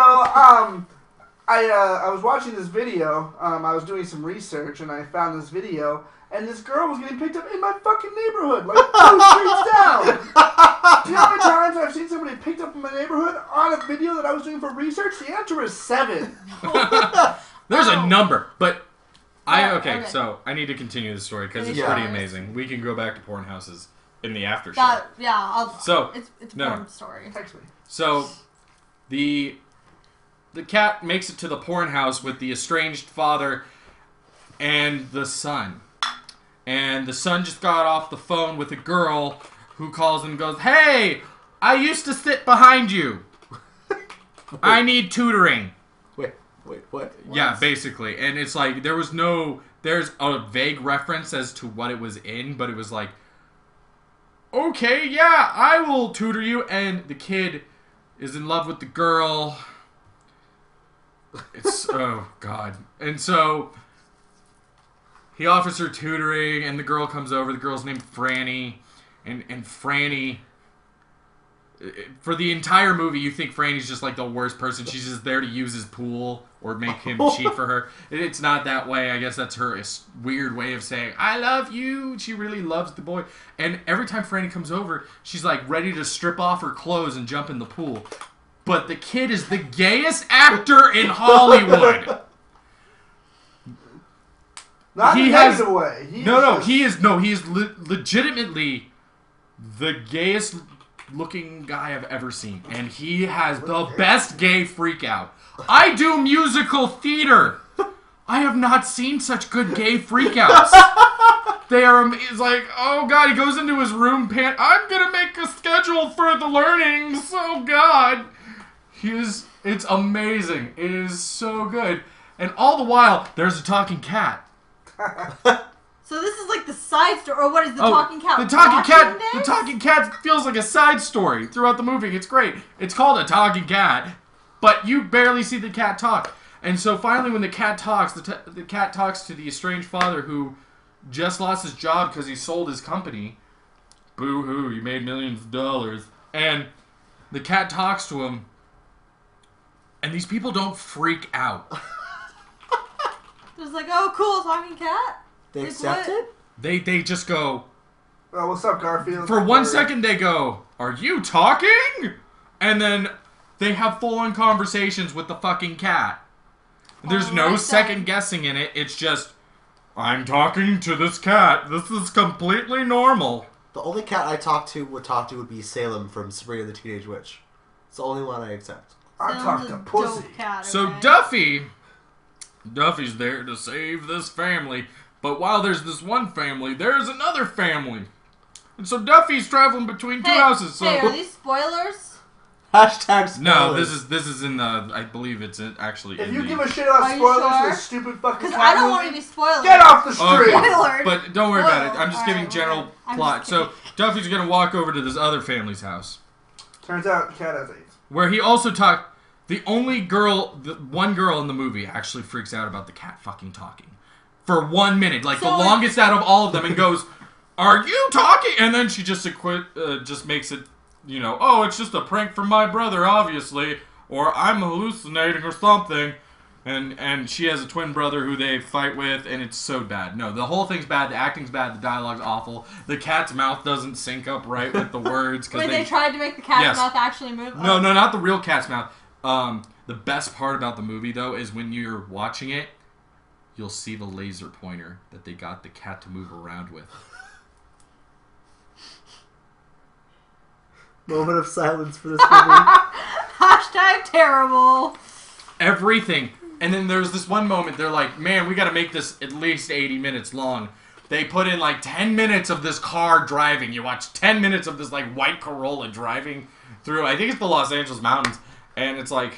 I was watching this video. I was doing some research, and I found this video. And this girl was getting picked up in my fucking neighborhood, like 2 streets down. Do you know how many times I've seen somebody picked up in my neighborhood on a video that I was doing for research? The answer is 7. There's a number, but Okay. So I need to continue the story because it's Yeah. pretty amazing. We can go back to porn houses in the after show. So it's a no. porn story. Text me. So the cat makes it to the porn house with the estranged father and the son. And the son just got off the phone with a girl who calls and goes, "Hey, I used to sit behind you. I need tutoring." Wait, what? Yeah, basically. And it's like, there's a vague reference as to what it was in, but it was like, okay, yeah, I will tutor you. And the kid is in love with the girl. It's, oh, God. And so he offers her tutoring, and the girl comes over. The girl's named Franny. And Franny, for the entire movie, you think Franny's just like the worst person. She's just there to use his pool or make him cheat for her. It's not that way. I guess that's her weird way of saying, I love you. She really loves the boy. And every time Franny comes over, she's like ready to strip off her clothes and jump in the pool. But the kid is the gayest actor in Hollywood. Not in a negative way. He is legitimately the gayest looking guy I've ever seen, and he has the best gay freak out. I do musical theater. I have not seen such good gay freakouts. They are. It's like, oh God, he goes into his room. I'm gonna make a schedule for the learnings. Oh God, it's amazing. It is so good, and all the while there's a talking cat. So this is like the side story, or what is the talking cat? The talking cat. watching The this? talking cat feels like a side story throughout the movie. It's great. It's called a talking cat, but you barely see the cat talk. And so finally, when the cat talks, the cat talks to the estranged father who just lost his job because he sold his company. Boo hoo! You made millions of dollars. And the cat talks to him, and these people don't freak out. It was like, oh, cool, talking cat. They Like, accept what? it? They just go. Oh, what's up, Garfield? For 1 second, they go, "Are you talking?" And then they have full-on conversations with the fucking cat. There's no Alright, second then. guessing in it. It's just, I'm talking to this cat. This is completely normal. The only cat I would be Salem from Sabrina the Teenage Witch. It's the only one I accept. I Sounds talked a to pussy. dope cat, So okay? Duffy's there to save this family. But while there's this one family, there's another family. And so Duffy's traveling between two houses. So Hey, are these spoilers? Hashtag spoilers. no, this is in the. I believe it's actually. If in you the, give a shit about Are you spoilers for sure? this stupid fucking Because cat I don't movie, want to be spoiled. get off the street! Okay. Spoiler. But don't worry about it. I'm just Spoiled. giving Alright, general whatever. I'm plot. just So kidding. Duffy's gonna walk over to this other family's house, Turns out the cat has AIDS. where he also talked. The one girl in the movie actually freaks out about the cat fucking talking for 1 minute, like So the it's- longest out of all of them, and goes, are you talking? And then she just just makes it, oh, it's just a prank from my brother, obviously, or I'm hallucinating or something. And she has a twin brother who they fight with, and it's so bad. No, the whole thing's bad. The acting's bad. The dialogue's awful. The cat's mouth doesn't sync up right with the words. Wait, they tried to make the cat's mouth actually move? No, not the real cat's mouth. The best part about the movie, though, is when you're watching it, you'll see the laser pointer that they got the cat to move around with. Moment of silence for this movie. Hashtag terrible. Everything. And then there's this one moment, they're like, man, we got to make this at least 80 minutes long. They put in like 10 minutes of this car driving. You watch 10 minutes of this like white Corolla driving through, I think it's the Los Angeles mountains. And it's like,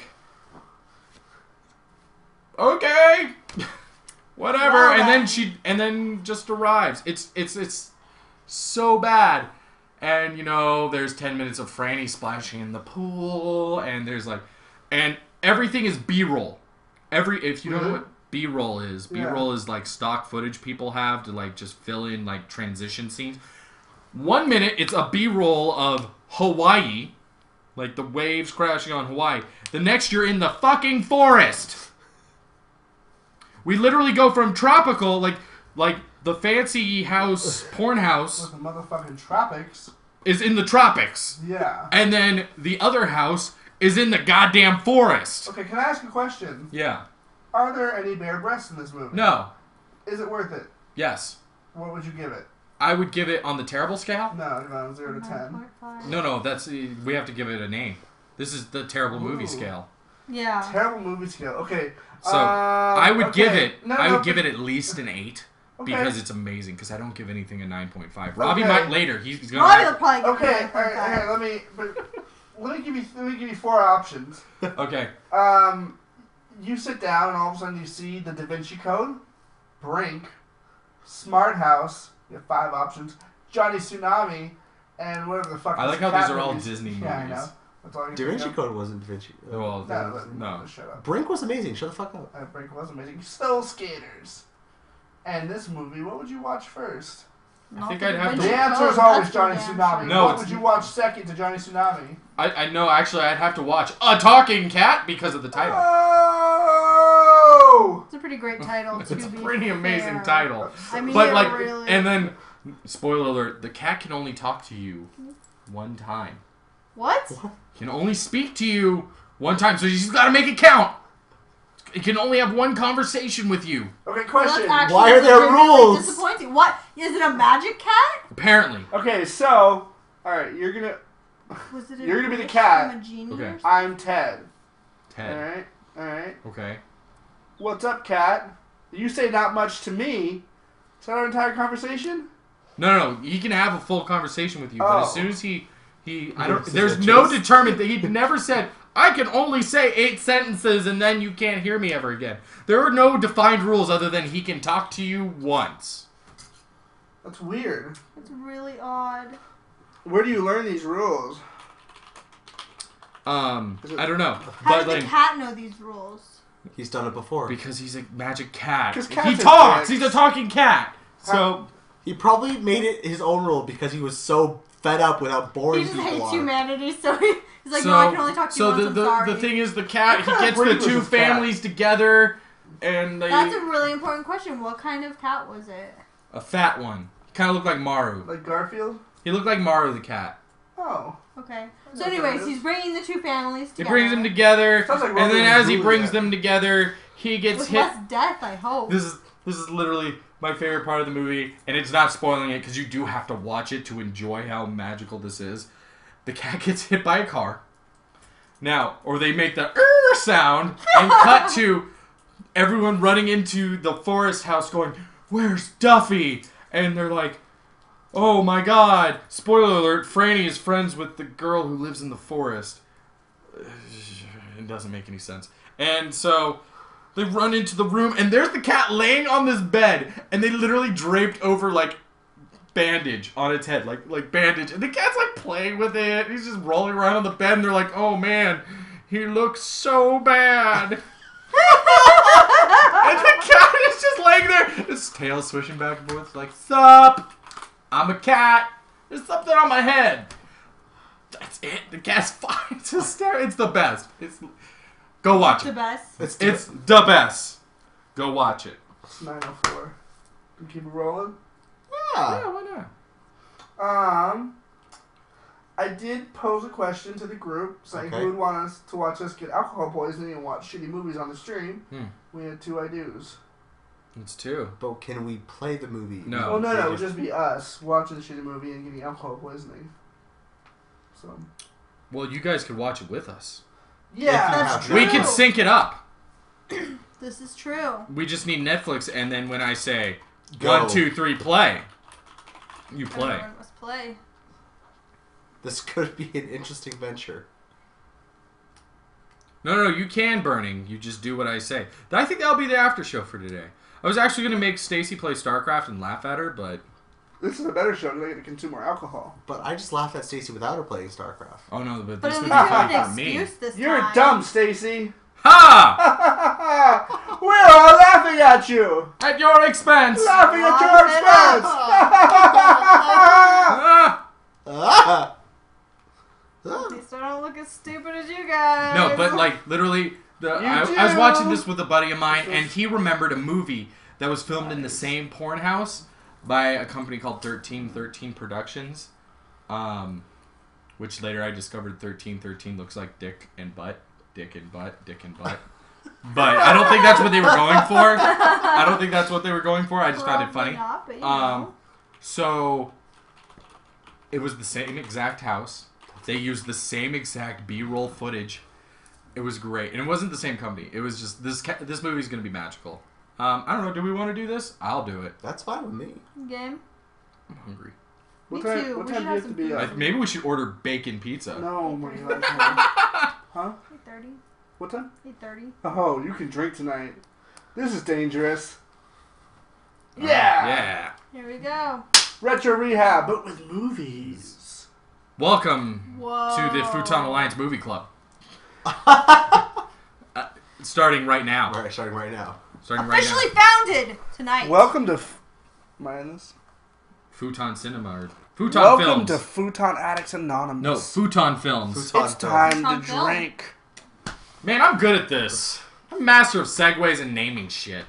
okay, whatever. And then just arrives. It's so bad. And, there's 10 minutes of Franny splashing in the pool. And there's like, and everything is B-roll. If you don't know what B-roll is, B-roll is like stock footage people have to like just fill in like transition scenes. 1 minute, it's a B-roll of Hawaii, like the waves crashing on Hawaii. The next, you're in the fucking forest. We literally go from tropical, like the fancy house, porn house. The motherfucking tropics. Is in the tropics. Yeah. And then the other house is in the goddamn forest. Okay, can I ask a question? Yeah. Are there any bare breasts in this movie? No. Is it worth it? Yes. What would you give it? I would give it on the terrible scale. No, 0 to 10. No, we have to give it a name. This is the terrible movie scale. Yeah. Terrible movie scale. Okay. So I would give it. I would give it at least an 8 because it's amazing. Because I don't give anything a 9.5. Robbie Okay. might later. He's gonna. Robbie will probably give Okay. it All right. Let me give you 4 options. Okay. You sit down and all of a sudden you see the Da Vinci Code, Brink, Smart House. You have 5 options. Johnny Tsunami, and whatever the fuck. I like how these are all Disney movies. Yeah, I know. That's all I can Da think Vinci of. Code wasn't Da Vinci. Well, No, shut up. Brink was amazing. Shut the fuck up. Brink was amazing. Still skaters. And this movie, what would you watch first? I think I'd have to- The answer is always Johnny Tsunami. No, What would you watch second to Johnny Tsunami? I know. Actually, I'd have to watch A Talking Cat because of the title. Oh! It's a pretty great title. It's a pretty amazing fair. title. I mean, But yeah, like, really. and then, spoiler alert: the cat can only talk to you one time. What? Can only speak to you one time, so you just gotta make it count. It can only have one conversation with you. Okay, Well, question. that's actually Why are there legitimately rules? Disappointing. What? Is it a magic cat? Apparently. Okay, so, alright, you're gonna Was it? You're gonna be the wish cat. from a genie Okay. or something? I'm Ted. Ted. Alright. Okay. What's up, cat? You say not much to me. Is that our entire conversation? No. He can have a full conversation with you, but as Oh. soon as he Makes there's it no just- determined that he never said, I can only say 8 sentences and then you can't hear me ever again. There are no defined rules other than he can talk to you once. That's weird. It's really odd. Where do you learn these rules? I don't know. How But does the cat know these rules? He's done it before. because he's a magic cat. 'Cause He cats are talks. dicks. He's a talking cat. So He probably made it his own rule because he was so fed up with how boring He just people hates are. humanity, so he's like, no, I can only talk to you once, I'm sorry. the thing is, the cat, he gets the Brink was 2 his cat. families together, and they, That's a really important question. What kind of cat was it? a fat one. He kind of looked like Maru. Like Garfield? He looked like Maru the cat. Oh. Okay. I So know what anyways, that is. he's bringing the 2 families He together. brings them together, Sounds like and then Romeo as and he brings Juliet. them together, he gets With hit. less death, I hope. This is literally my favorite part of the movie, and it's not spoiling it because you do have to watch it to enjoy how magical this is. The cat gets hit by a car. Now, or they make the sound and cut to everyone running into the forest house going, "Where's Duffy?" And they're like, "Oh my god." Spoiler alert, Franny is friends with the girl who lives in the forest. It doesn't make any sense. And so they run into the room, and there's the cat laying on this bed, and they literally draped over, like, bandage on its head, like bandage. And the cat's, like, playing with it. He's just rolling around on the bed, and they're like, "Oh, man, he looks so bad." And the cat is just laying there, his tail swishing back and forth, like, "Sup?" I'm a cat. There's something on my head. That's it. The cat's fine. It's hysterical. It's the best. Go watch The it. best. It's the best. Go watch it. It's 9:04. Can we keep it rolling? Yeah, why not? I did pose a question to the group saying Okay. who would want us to watch us get alcohol poisoning and watch shitty movies on the stream. We had 2 I-dos. It's 2. But can we play the movie? No. Oh, no, it would just be us watching the shitty movie and getting alcohol poisoning. So. Well, you guys could watch it with us. Yeah, That's true. We can sync it up. This is true. We just need Netflix, and then when I say Go. 1, 2, 3, play, you play. Everyone must play. This could be an interesting venture. No, you can, Burning. You just do what I say. I think that'll be the after show for today. I was actually going to make Stacy play StarCraft and laugh at her, but... This is a better show because I get to consume more alcohol. But I just laughed at Stacy without her playing StarCraft. Oh, no, but But this at would least be you have fun an for me. excuse this You're time. dumb, Stacy. Ha! We're all laughing at you. At your expense! Laughing at your Laugh it expense. Ah! Ah. At least I don't look as stupid as you guys. No, but like literally, I was do. watching this with a buddy of mine, and he remembered a movie that was filmed in the same porn house by a company called 1313 Productions, which later I discovered 1313 looks like dick and butt, dick and butt, dick and butt. But I don't think that's what they were going for. I don't think that's what they were going for. I just found it Probably funny. not, but you know. So it was the same exact house. They used the same exact B-roll footage. It was great, and it wasn't the same company. It was just this movie's gonna be magical. I don't know. Do we want to do this? I'll do it. That's fine with me. Game. I'm hungry. Me What time, too. what We time should do you have have to some be food. up? Maybe we should order bacon pizza. No, my God. Huh? 8:30. What time? 8:30. Oh, you can drink tonight. This is dangerous. Yeah. Yeah. Here we go. Retro rehab, but with movies. Welcome Whoa. to the Futon Alliance Movie Club. Starting right now. Alright, starting right now. Starting right Officially now. founded tonight. Welcome to. Am I in this? Futon Cinema or Futon Welcome Films. to Futon Addicts Anonymous. No, Futon Films. Futon It's Film. time Futon to Film. drink. Man, I'm good at this. I'm master of segues and naming shit.